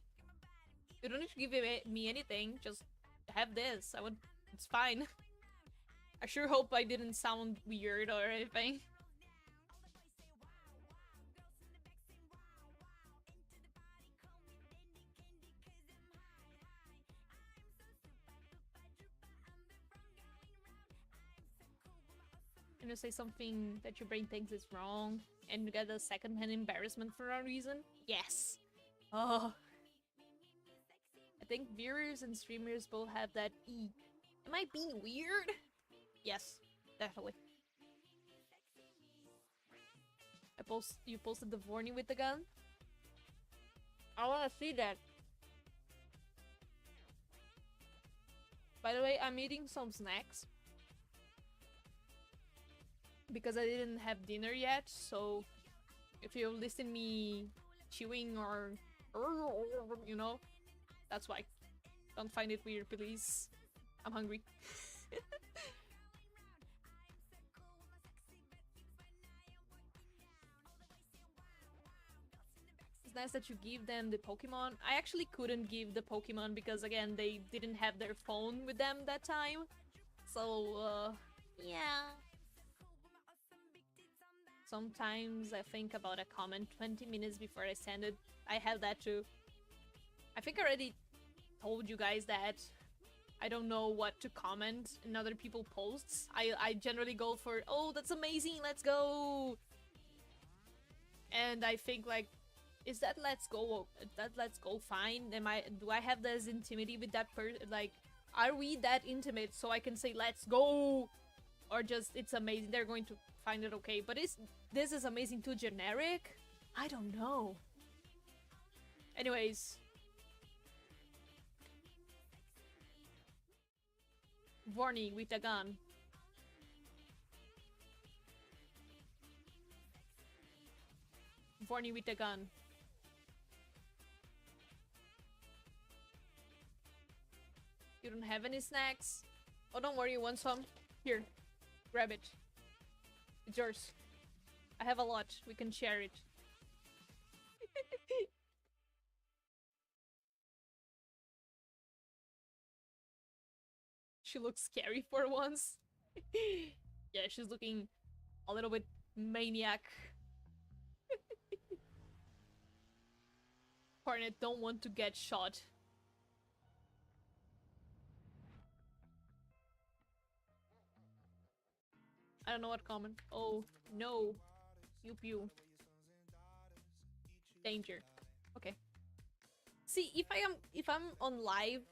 You don't need to give me anything. Just have this. It's fine. I sure hope I didn't sound weird or anything. And you say something that your brain thinks is wrong, and you get a secondhand embarrassment for no reason? Yes. Oh. I think viewers and streamers both have that E. Am I being weird? Yes, definitely. You posted the Vorny with the gun? I wanna see that. By the way, I'm eating some snacks because I didn't have dinner yet, so if you listen me chewing or you know, that's why. Don't find it weird, please. I'm hungry. It's nice that you give them the Pokemon. I actually couldn't give the Pokemon because, again, they didn't have their phone with them that time. So, yeah. Sometimes I think about a comment 20 minutes before I send it. I have that too. I think I already told you guys that I don't know what to comment in other people's posts. I generally go for, oh, that's amazing, let's go! And I think, like, is that let's go fine? Do I have this intimacy with that person? Like, are we that intimate so I can say let's go? Or just it's amazing, they're going to find it okay. But this is amazing too generic? I don't know. Anyways. Vorny with a gun. Vorny with a gun. You don't have any snacks? Oh, don't worry, you want some? Here, grab it. It's yours. I have a lot, we can share it. She looks scary for once. Yeah, she's looking a little bit maniac. Hornet don't want to get shot. I don't know what comment. Oh no. Pew pew. Danger. Okay. See, if I'm on live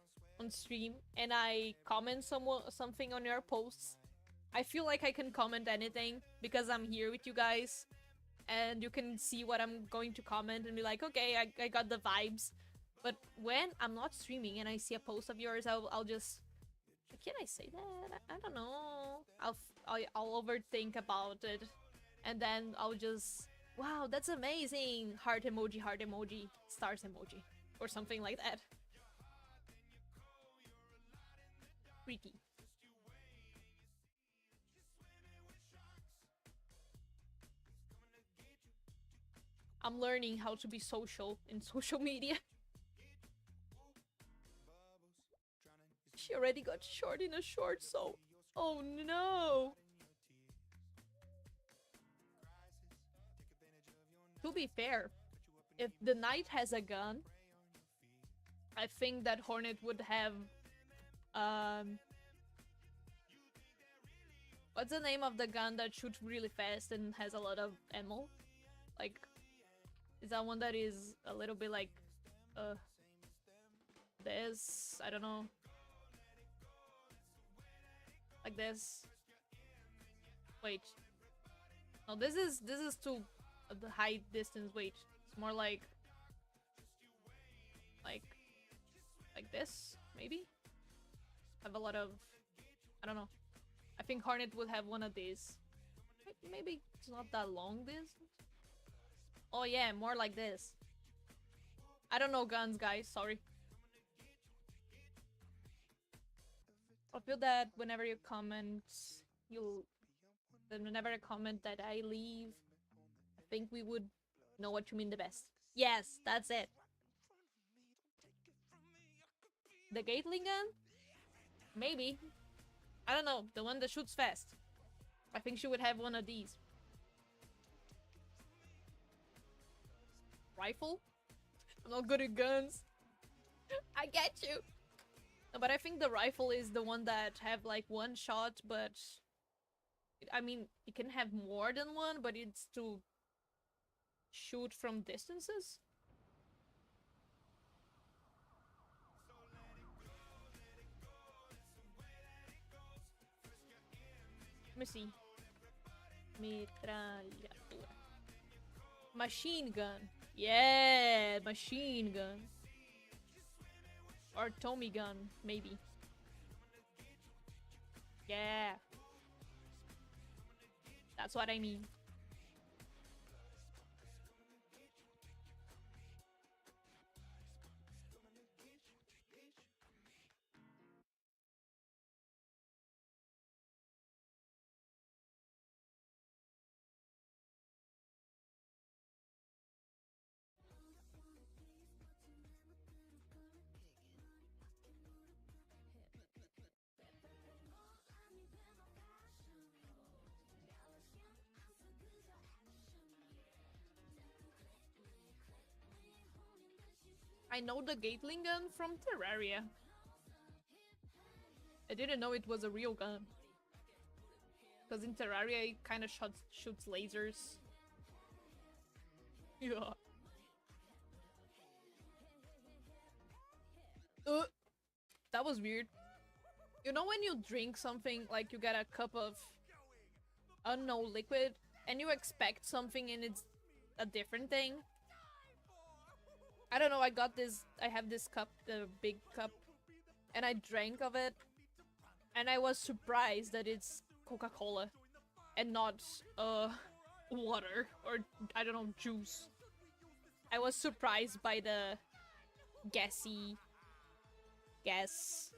on stream and I comment something on your posts, I feel like I can comment anything because I'm here with you guys and you can see what I'm going to comment and be like, okay, I got the vibes. But when I'm not streaming and I see a post of yours, I'll just, can I say that? I don't know. I'll overthink about it, and then I'll just, wow, that's amazing. Heart emoji, stars emoji, or something like that. Freaky. I'm learning how to be social in social media. She already got short in a short, so... Oh no! To be fair, if the knight has a gun, I think that Hornet would have... What's the name of the gun that shoots really fast and has a lot of ammo? Like... Is that one that is a little bit like... this? I don't know. Like this. Wait. No, this is too the high distance. Wait. It's more like this, maybe? Have a lot of, I don't know. I think Hornet would have one of these. Maybe it's not that long distance. Oh yeah, more like this. I don't know guns, guys, sorry. I feel that whenever you comment, whenever I comment that I leave, I think we would know what you mean the best. Yes, that's it. The Gatling gun? Maybe. I don't know, the one that shoots fast. I think she would have one of these. Rifle? I'm not good at guns. I get you. No, but I think the rifle is the one that have like one shot, but... I mean, it can have more than one, but it's to shoot from distances. Let me see. Metralhadora. Machine gun. Yeah, machine gun. Or Tommy gun, maybe. Yeah. That's what I mean. I know the Gatling gun from Terraria. I didn't know it was a real gun. Because in Terraria it kind of shoots lasers. Yeah. That was weird. You know when you drink something, like you get a cup of unknown liquid, and you expect something and it's a different thing? I don't know, I have this cup, the big cup, and I drank of it, and I was surprised that it's Coca-Cola and not, water or, I don't know, juice. I was surprised by the gassy gas,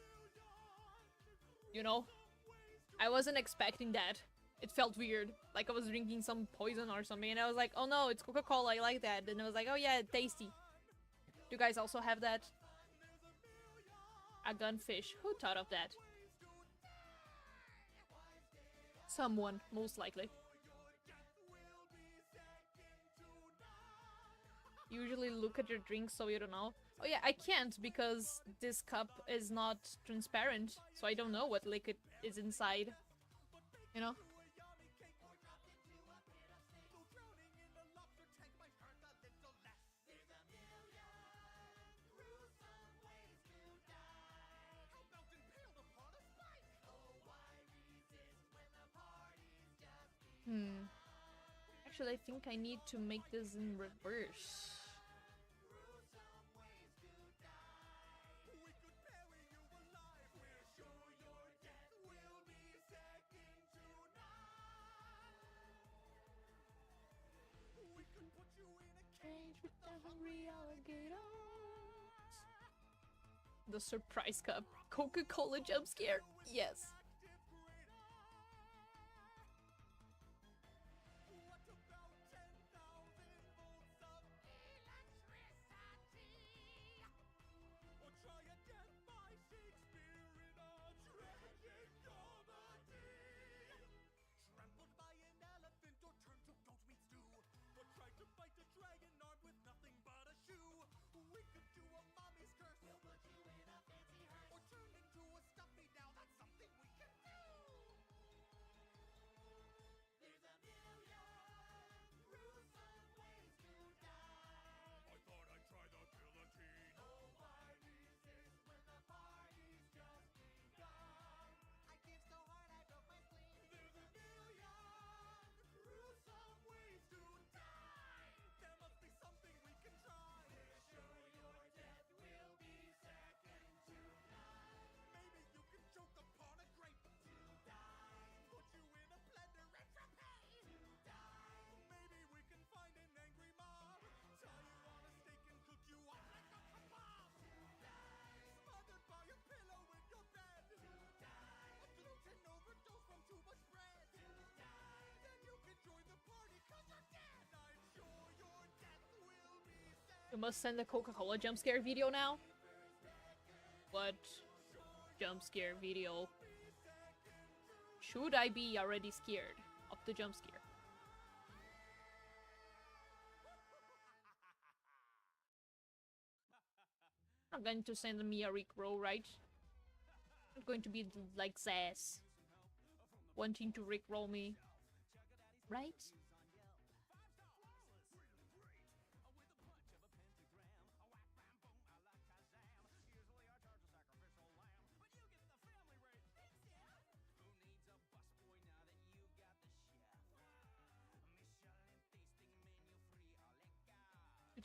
you know? I wasn't expecting that. It felt weird, like I was drinking some poison or something, and I was like, oh no, it's Coca-Cola, I like that. And I was like, oh yeah, tasty. Do you guys also have that? A gunfish. Who thought of that? Someone, most likely. Usually look at your drink so you don't know. Oh yeah, I can't because this cup is not transparent, so I don't know what liquid is inside. You know? Actually, I think I need to make this in reverse. The surprise cup. Coca-Cola jump scare. Yes. You must send the Coca-Cola jump scare video now? What jump scare video? Should I be already scared of the jump scare? I'm going to send me a Rickroll, right? Not going to be like Zaz wanting to Rickroll me, right?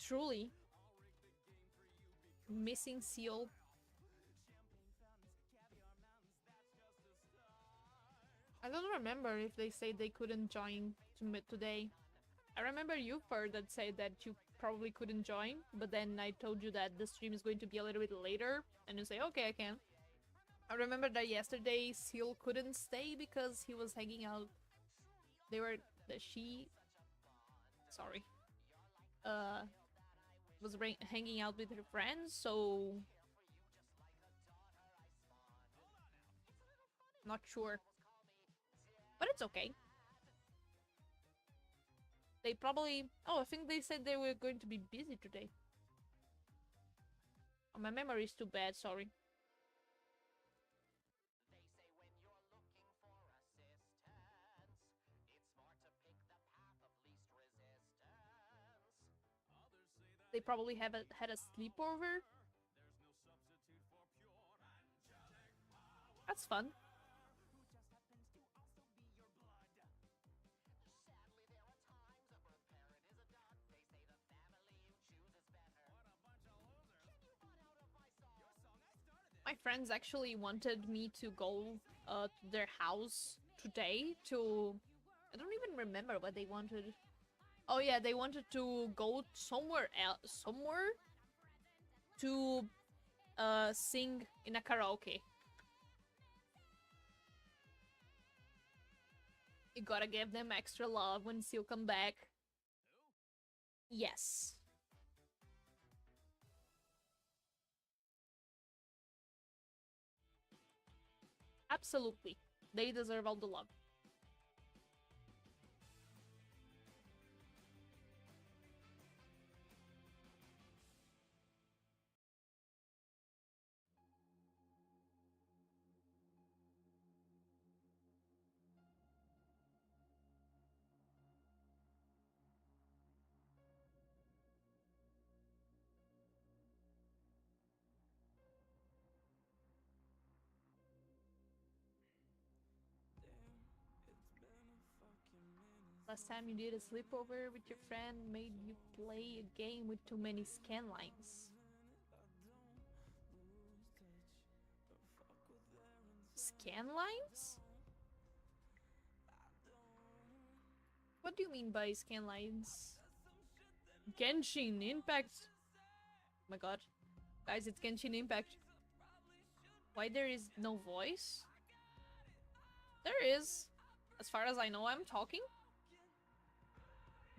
Truly. Missing seal. I don't remember if they said they couldn't join today. I remember you, Fur, that said that you probably couldn't join, but then I told you that the stream is going to be a little bit later, and you say, okay, I can. I remember that yesterday Seal couldn't stay because he was hanging out. They were sorry, was hanging out with her friends, so not sure, but it's okay. They probably, oh, I think they said they were going to be busy today. Oh, my memory is too bad, sorry. They probably had a sleepover. That's fun. My friends actually wanted me to go to their house today to... I don't even remember what they wanted. Oh yeah, they wanted to go somewhere else, somewhere to sing in a karaoke. You gotta give them extra love when you come back. Yes. Absolutely. They deserve all the love. Last time you did a sleepover with your friend made you play a game with too many scan lines. Scan lines? What do you mean by scan lines? Genshin Impact. Oh my god. Guys, it's Genshin Impact. Why there is no voice? There is. As far as I know, I'm talking.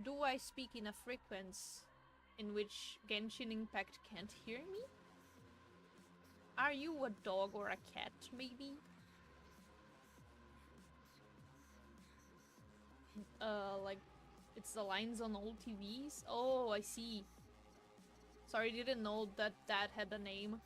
Do I speak in a frequency in which Genshin Impact can't hear me? Are you a dog or a cat, maybe? Like, it's the lines on old TVs? Oh, I see. Sorry, didn't know that that had a name.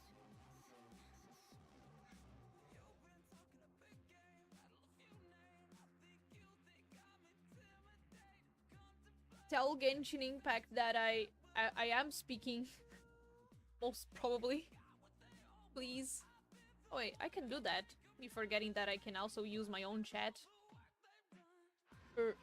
Tell Genshin Impact that I am speaking. Most probably. Please. Oh wait, I can do that. Me forgetting that I can also use my own chat. Er,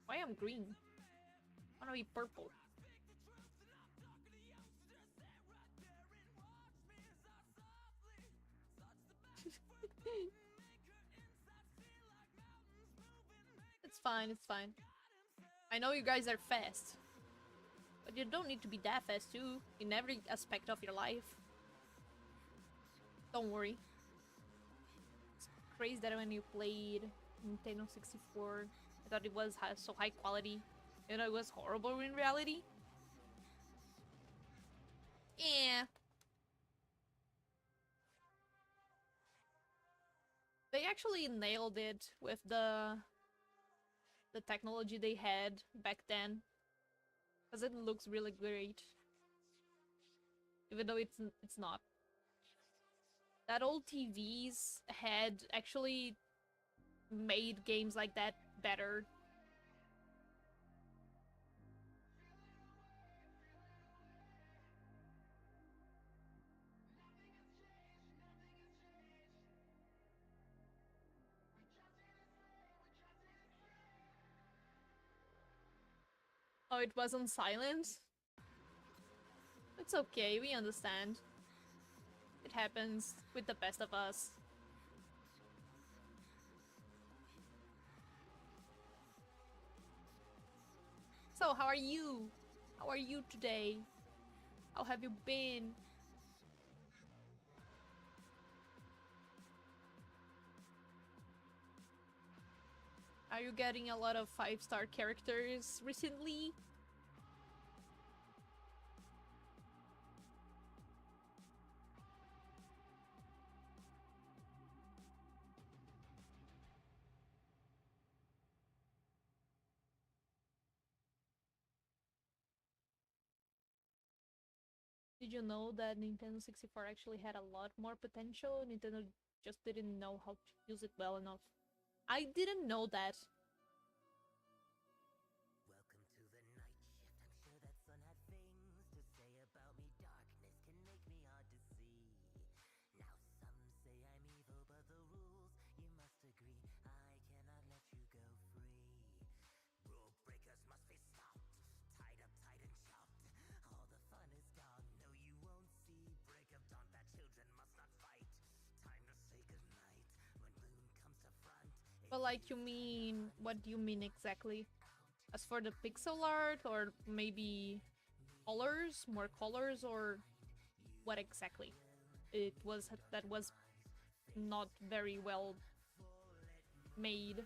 why am green? I wanna be purple. It's fine, it's fine. I know you guys are fast. But you don't need to be that fast too, in every aspect of your life. Don't worry. It's crazy that when you played Nintendo 64, I thought it was so high quality. You know, it was horrible in reality. Yeah. They actually nailed it with the technology they had back then. Because it looks really great. Even though it's not. That old TVs had actually made games like that better. Oh, it was on silent? It's okay, we understand. It happens with the best of us. So, how are you? How are you today? How have you been? Are you getting a lot of 5-star characters recently? Did you know that Nintendo 64 actually had a lot more potential? Nintendo just didn't know how to use it well enough. I didn't know that. Welcome to the night shift. I'm sure that sun had things to say about me. Darkness can make me hard to see. Now some say I'm evil, but the rules, you must agree, I cannot let you go free. Rule breakers must be stopped, tied up tight and chopped. All the fun is gone, no you won't see. Break of dawn, bad children must not fight. Time to say goodnight when moon comes to front. But like, you mean, what do you mean exactly? As for the pixel art, or maybe colors, more colors, or what exactly? It was that was not very well made.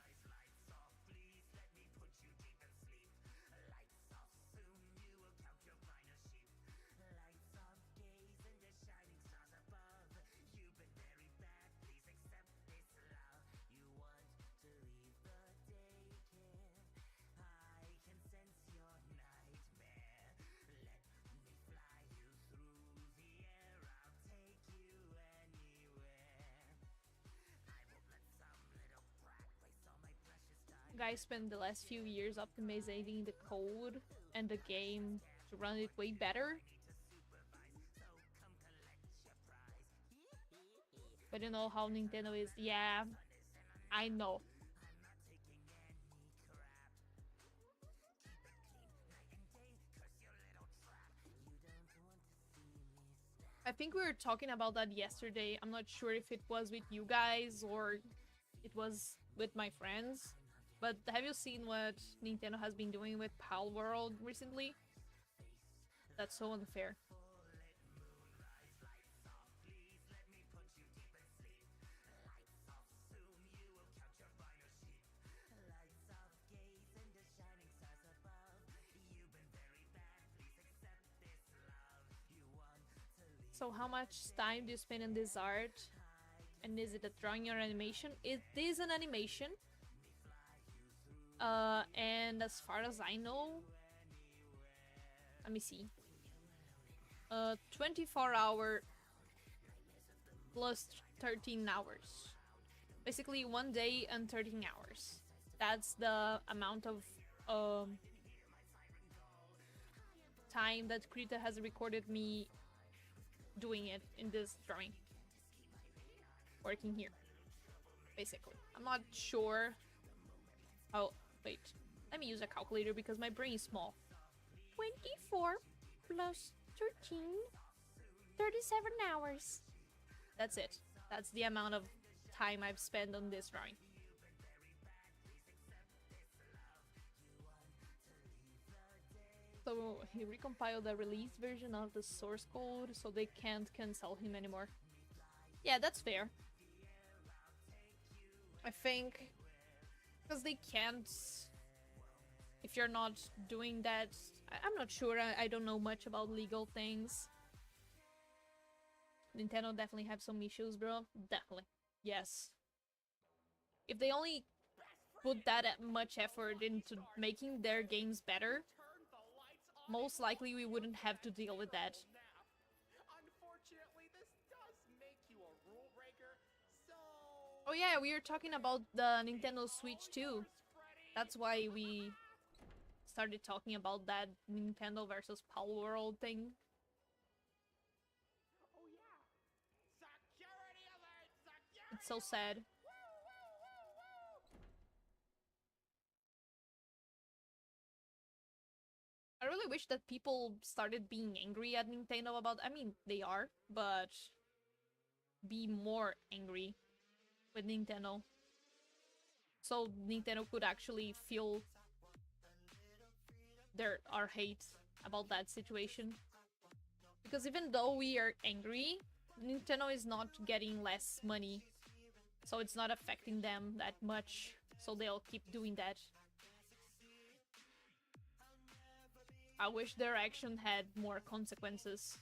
Guys spent the last few years optimizing the code and the game to run it way better. But you know how Nintendo is. Yeah, I know. I think we were talking about that yesterday. I'm not sure if it was with you guys or it was with my friends. But have you seen what Nintendo has been doing with Pal World recently? That's so unfair. So how much time do you spend in this art? And is it a drawing or animation? It is an animation. And as far as I know, let me see. 24-hour plus 13 hours. Basically 1 day and 13 hours. That's the amount of time that Krita has recorded me doing it in this drawing. Working here. Basically. I'm not sure. Oh, wait. Let me use a calculator because my brain is small. 24 plus 13, 37 hours. That's it. That's the amount of time I've spent on this drawing. So he recompiled the release version of the source code so they can't cancel him anymore. Yeah, that's fair. I think because they can't if you're not doing that. I'm not sure. I don't know much about legal things. Nintendo definitely have some issues, bro. Definitely. Yes. If they only put that much effort into making their games better, most likely we wouldn't have to deal with that. Oh yeah, we were talking about the Nintendo Switch too. That's why we started talking about that Nintendo versus Pal World thing. It's so sad. I really wish that people started being angry at Nintendo about... I mean, they are, but... be more angry with Nintendo. So Nintendo could actually feel our hate about that situation. Because even though we are angry, Nintendo is not getting less money. So it's not affecting them that much. So they'll keep doing that. I wish their action had more consequences.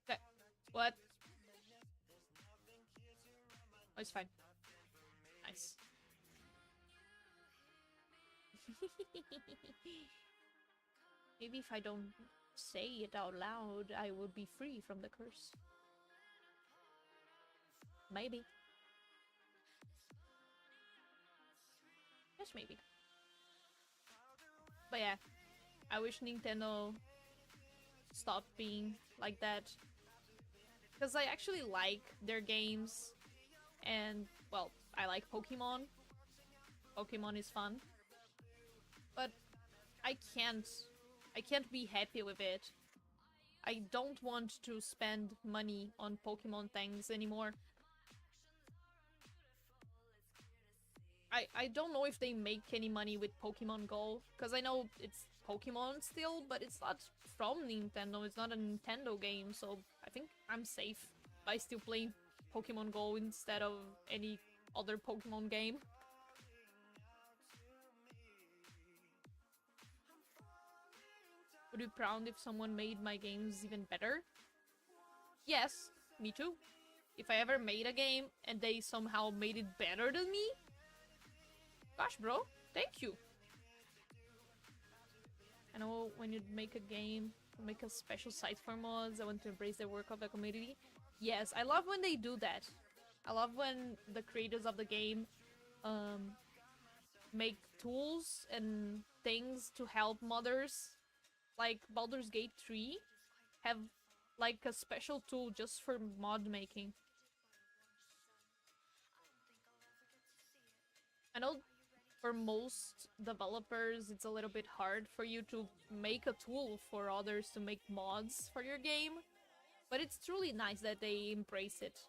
Okay. What? Oh, it's fine. Nice. Maybe if I don't say it out loud, I would be free from the curse. Maybe. Just maybe. But yeah, I wish Nintendo stopped being like that. Because I actually like their games. And, well, I like Pokemon. Pokemon is fun. But I can't... I can't be happy with it. I don't want to spend money on Pokemon things anymore. I don't know if they make any money with Pokemon Go, because I know it's Pokemon still, but it's not from Nintendo, it's not a Nintendo game, so I think I'm safe by still playing Pokemon Go instead of any other Pokemon game. Would be proud if someone made my games even better? Yes, me too. If I ever made a game and they somehow made it better than me, gosh, bro, thank you. I know when you make a game, make a special site for mods, I want to embrace the work of the community. Yes, I love when they do that. I love when the creators of the game um, make tools and things to help modders. Like Baldur's Gate 3 have like a special tool just for mod making. I know for most developers it's a little bit hard for you to make a tool for others to make mods for your game, but it's truly nice that they embrace it.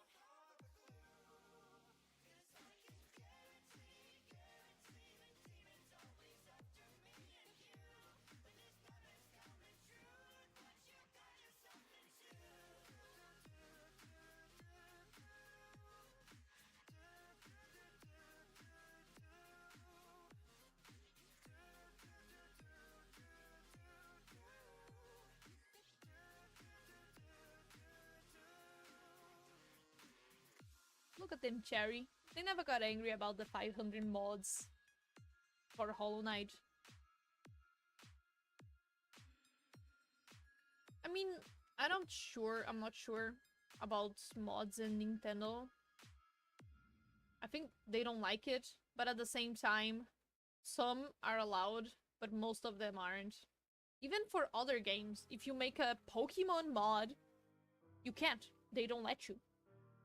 Look at them, Cherry. They never got angry about the 500 mods for Hollow Knight. I mean, I'm not sure about mods in Nintendo. I think they don't like it, but at the same time, some are allowed, but most of them aren't. Even for other games, if you make a Pokemon mod, you can't. They don't let you.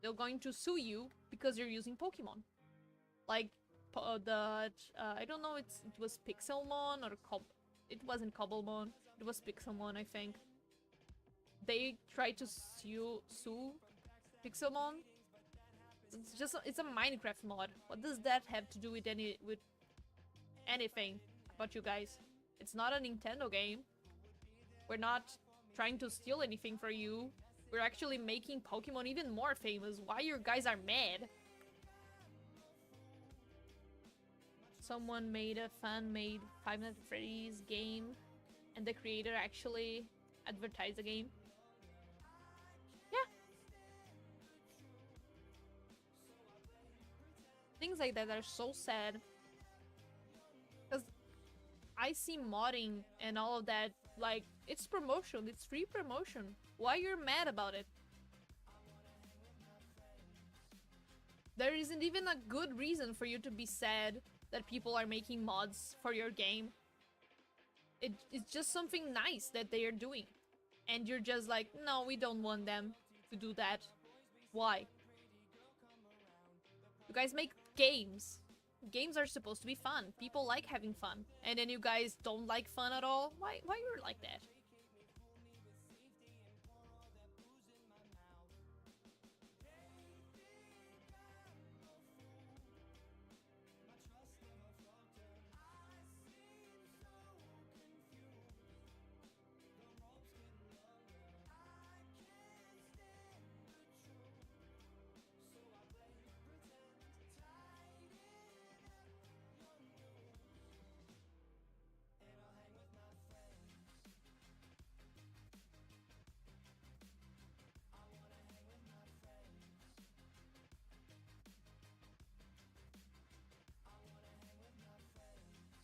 They're going to sue you because you're using Pokemon. Like I don't know, it was Pixelmon or it wasn't Cobblemon. It was Pixelmon, I think. They tried to sue Pixelmon. It's a Minecraft mod. What does that have to do with anything about you guys? It's not a Nintendo game. We're not trying to steal anything from you. We're actually making Pokemon even more famous. Why you guys are mad? Someone made a fan-made Five Nights at Freddy's game, and the creator actually advertised the game. Yeah. Things like that are so sad. Because I see modding and all of that, like, it's promotion, it's free promotion. Why you're mad about it? There isn't even a good reason for you to be sad that people are making mods for your game. It's just something nice that they are doing. And you're just like, no, we don't want them to do that. Why? You guys make games. Games are supposed to be fun. People like having fun. And then you guys don't like fun at all? Why you're like that?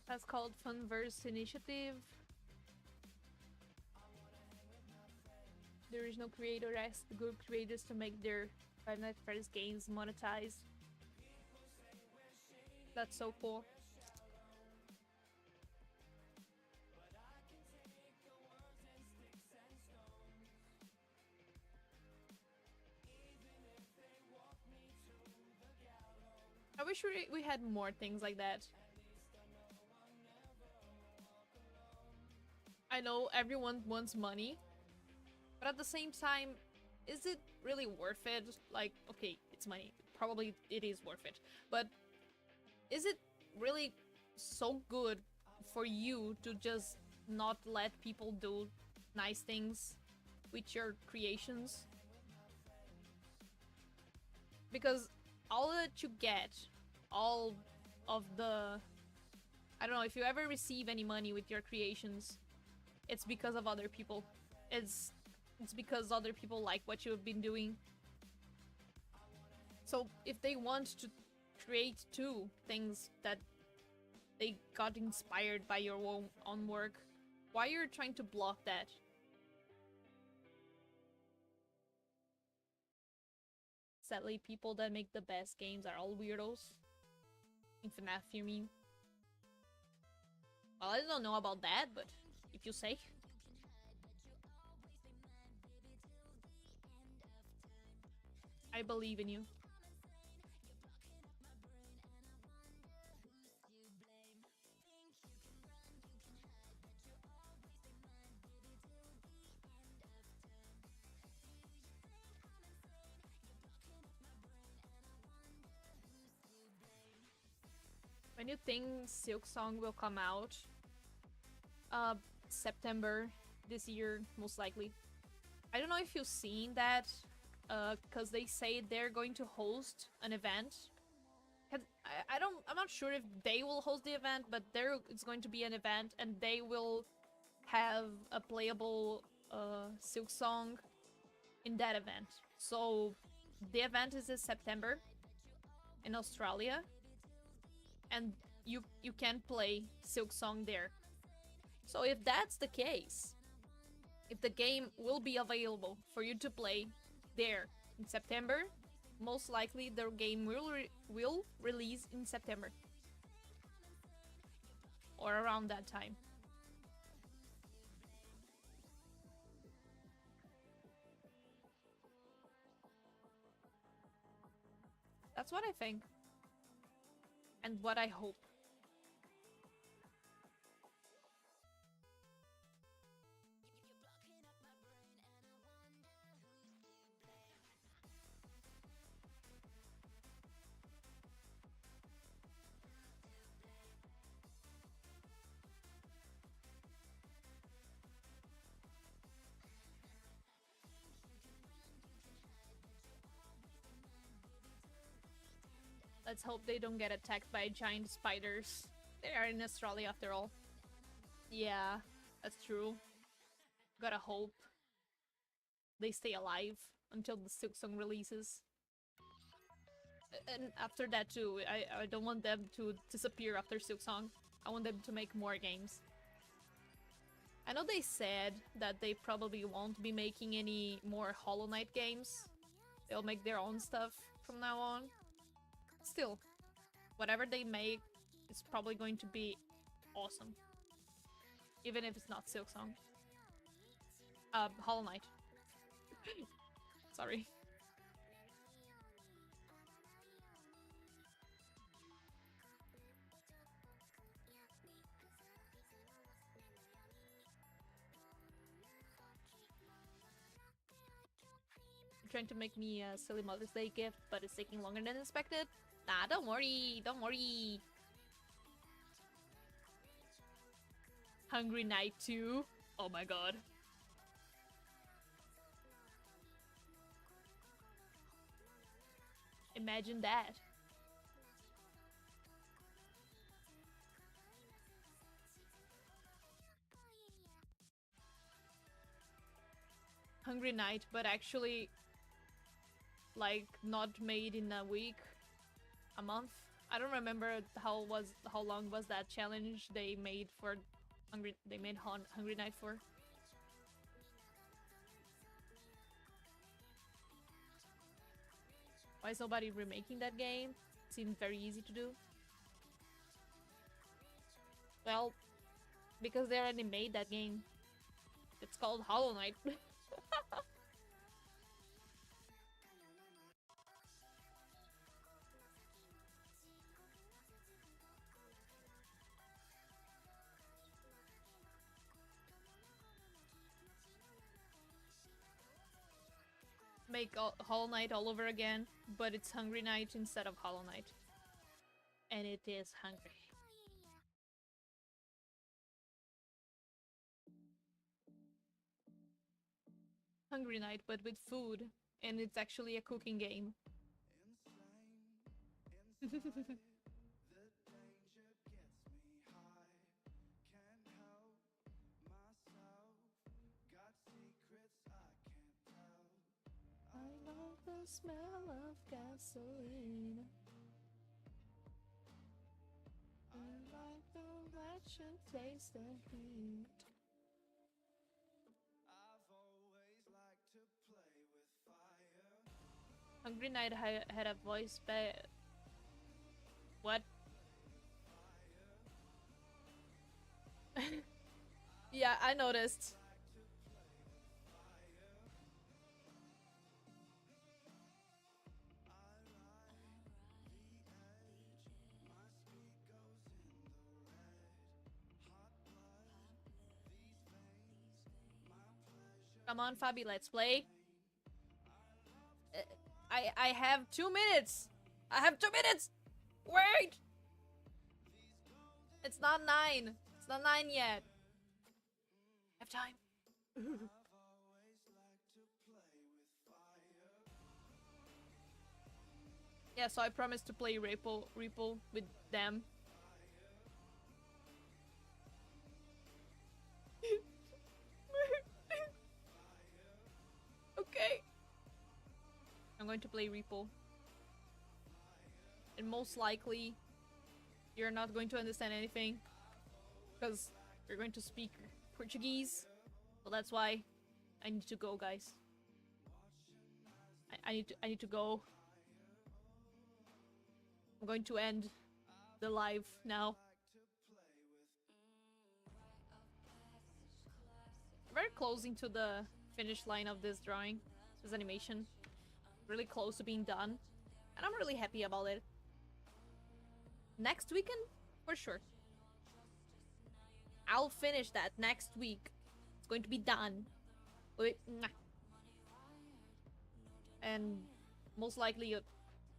That's called Funverse Initiative. The original creator asked the good creators to make their Five Nights at Freddy's games monetized. That's so cool. I wish we had more things like that. I know everyone wants money, but at the same time, is it really worth it? Like, okay, it's money. Probably it is worth it. But is it really so good for you to just not let people do nice things with your creations? Because all that you get, all of the... I don't know, if you ever receive any money with your creations, it's because of other people. It's because other people like what you've been doing. So if they want to create too things that they got inspired by your own work, why are you trying to block that? Sadly, people that make the best games are all weirdos. In FNAF, you mean? Well, I don't know about that, but if you say. I believe in you. When you think Silk Song will come out? September this year, most likely. I don't know if you've seen that, because they say they're going to host an event. I'm not sure if they will host the event, but it's going to be an event, and they will have a playable Silk Song in that event. So the event is in September in Australia, and you can play Silk Song there. So if that's the case, if the game will be available for you to play there in September, most likely the game will release in September or around that time. That's what I think and what I hope. Let's hope they don't get attacked by giant spiders. They are in Australia after all. Yeah, that's true. Gotta hope they stay alive until the Silk Song releases. And after that too, I don't want them to disappear after Silk Song. I want them to make more games. I know they said that they probably won't be making any more Hollow Knight games. They'll make their own stuff from now on. Still, whatever they make is probably going to be awesome. Even if it's not Silk Song. Hollow Knight. Sorry. You're trying to make me a silly Mother's Day gift, but it's taking longer than expected. Nah, don't worry, don't worry. Hungry Night 2? Oh my god. Imagine that. Hungry Night, but actually, like, not made in a week, a month. I don't remember how long was that challenge they made for Hungry Night for. Why is nobody remaking that game? Seemed very easy to do. Well, because they already made that game. It's called Hollow Knight. Make Hollow Knight all over again, but it's Hungry Knight instead of Hollow Knight. And it is hungry. Hungry Night, but with food. And it's actually a cooking game. I love the smell of gasoline. I like the wretched taste of heat. Hungry Night had a voice what? Yeah, I noticed. Come on, Fabi, let's play. I have 2 minutes. I have 2 minutes. Wait. It's not 9. It's not 9 yet. I have time. Yeah, so I promised to play Repo with them. Okay. I'm going to play Repo. And most likely, you're not going to understand anything. Because you're going to speak Portuguese. So that's why I need to go, guys. I need to go. I'm going to end the live now. Very closing to the finish line of this drawing, this animation. Really close to being done. And I'm really happy about it. Next weekend? For sure. I'll finish that next week. It's going to be done. And most likely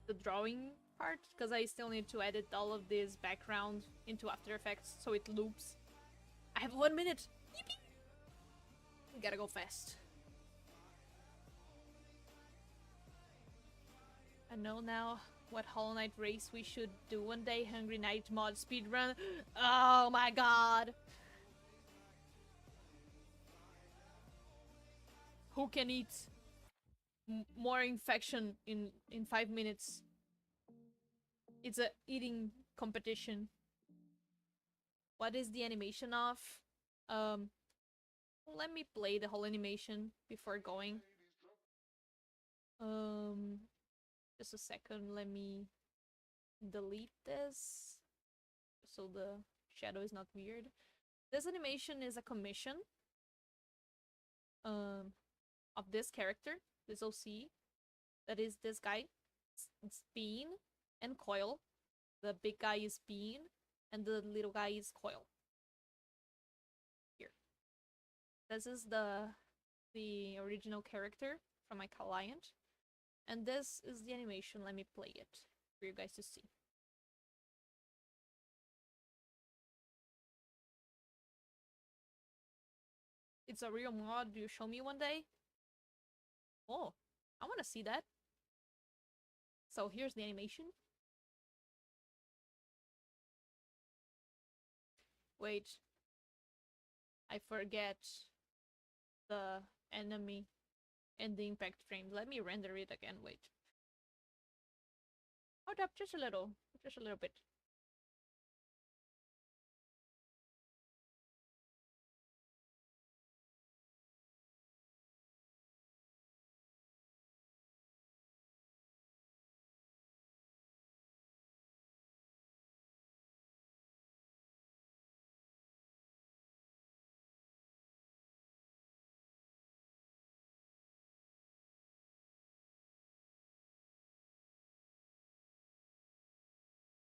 the drawing part, because I still need to edit all of this background into After Effects so it loops. I have 1 minute. Yippee! We gotta go fast. I know now what Hollow Knight race we should do one day. Hungry Night mod speedrun. Oh my god! Who can eat more infection in 5 minutes? It's a eating competition. What is the animation of? Let me play the whole animation before going. Just a second, let me delete this so the shadow is not weird. This animation is a commission of this character, this OC. That is this guy. It's Bean and Coil. The big guy is Bean and the little guy is Coil. Here. This is the original character from my client. And this is the animation. Let me play it for you guys to see. It's a real mod. You show me one day? Oh, I want to see that. So here's the animation. Wait. I forget the enemy and the impact frame. Let me render it again. Wait. Hold up just a little. Just a little bit.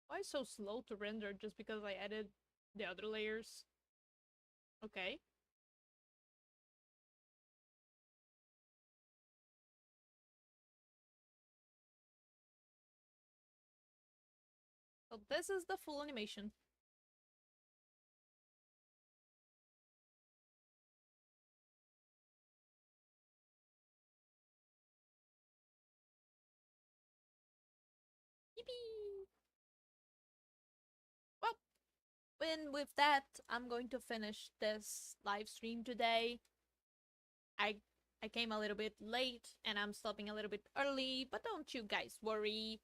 Why so slow to render just because I added the other layers? Okay. So this is the full animation. Yippee! Well, and with that, I'm going to finish this live stream today. I I came a little bit late and I'm stopping a little bit early, but don't you guys worry.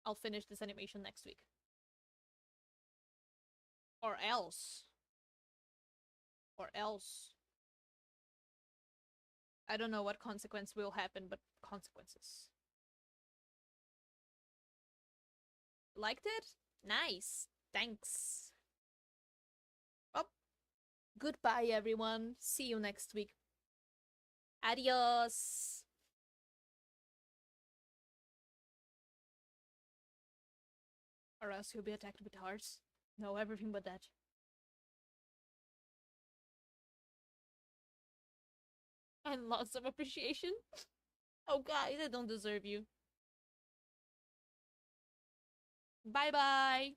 I'll finish this animation next week. Or else. Or else. I don't know what consequence will happen, but consequences. Liked it? Nice. Thanks. Well, goodbye, everyone. See you next week. Adios. Or else you'll be attacked with hearts. No, everything but that. And lots of appreciation. Oh, guys, I don't deserve you. Bye bye.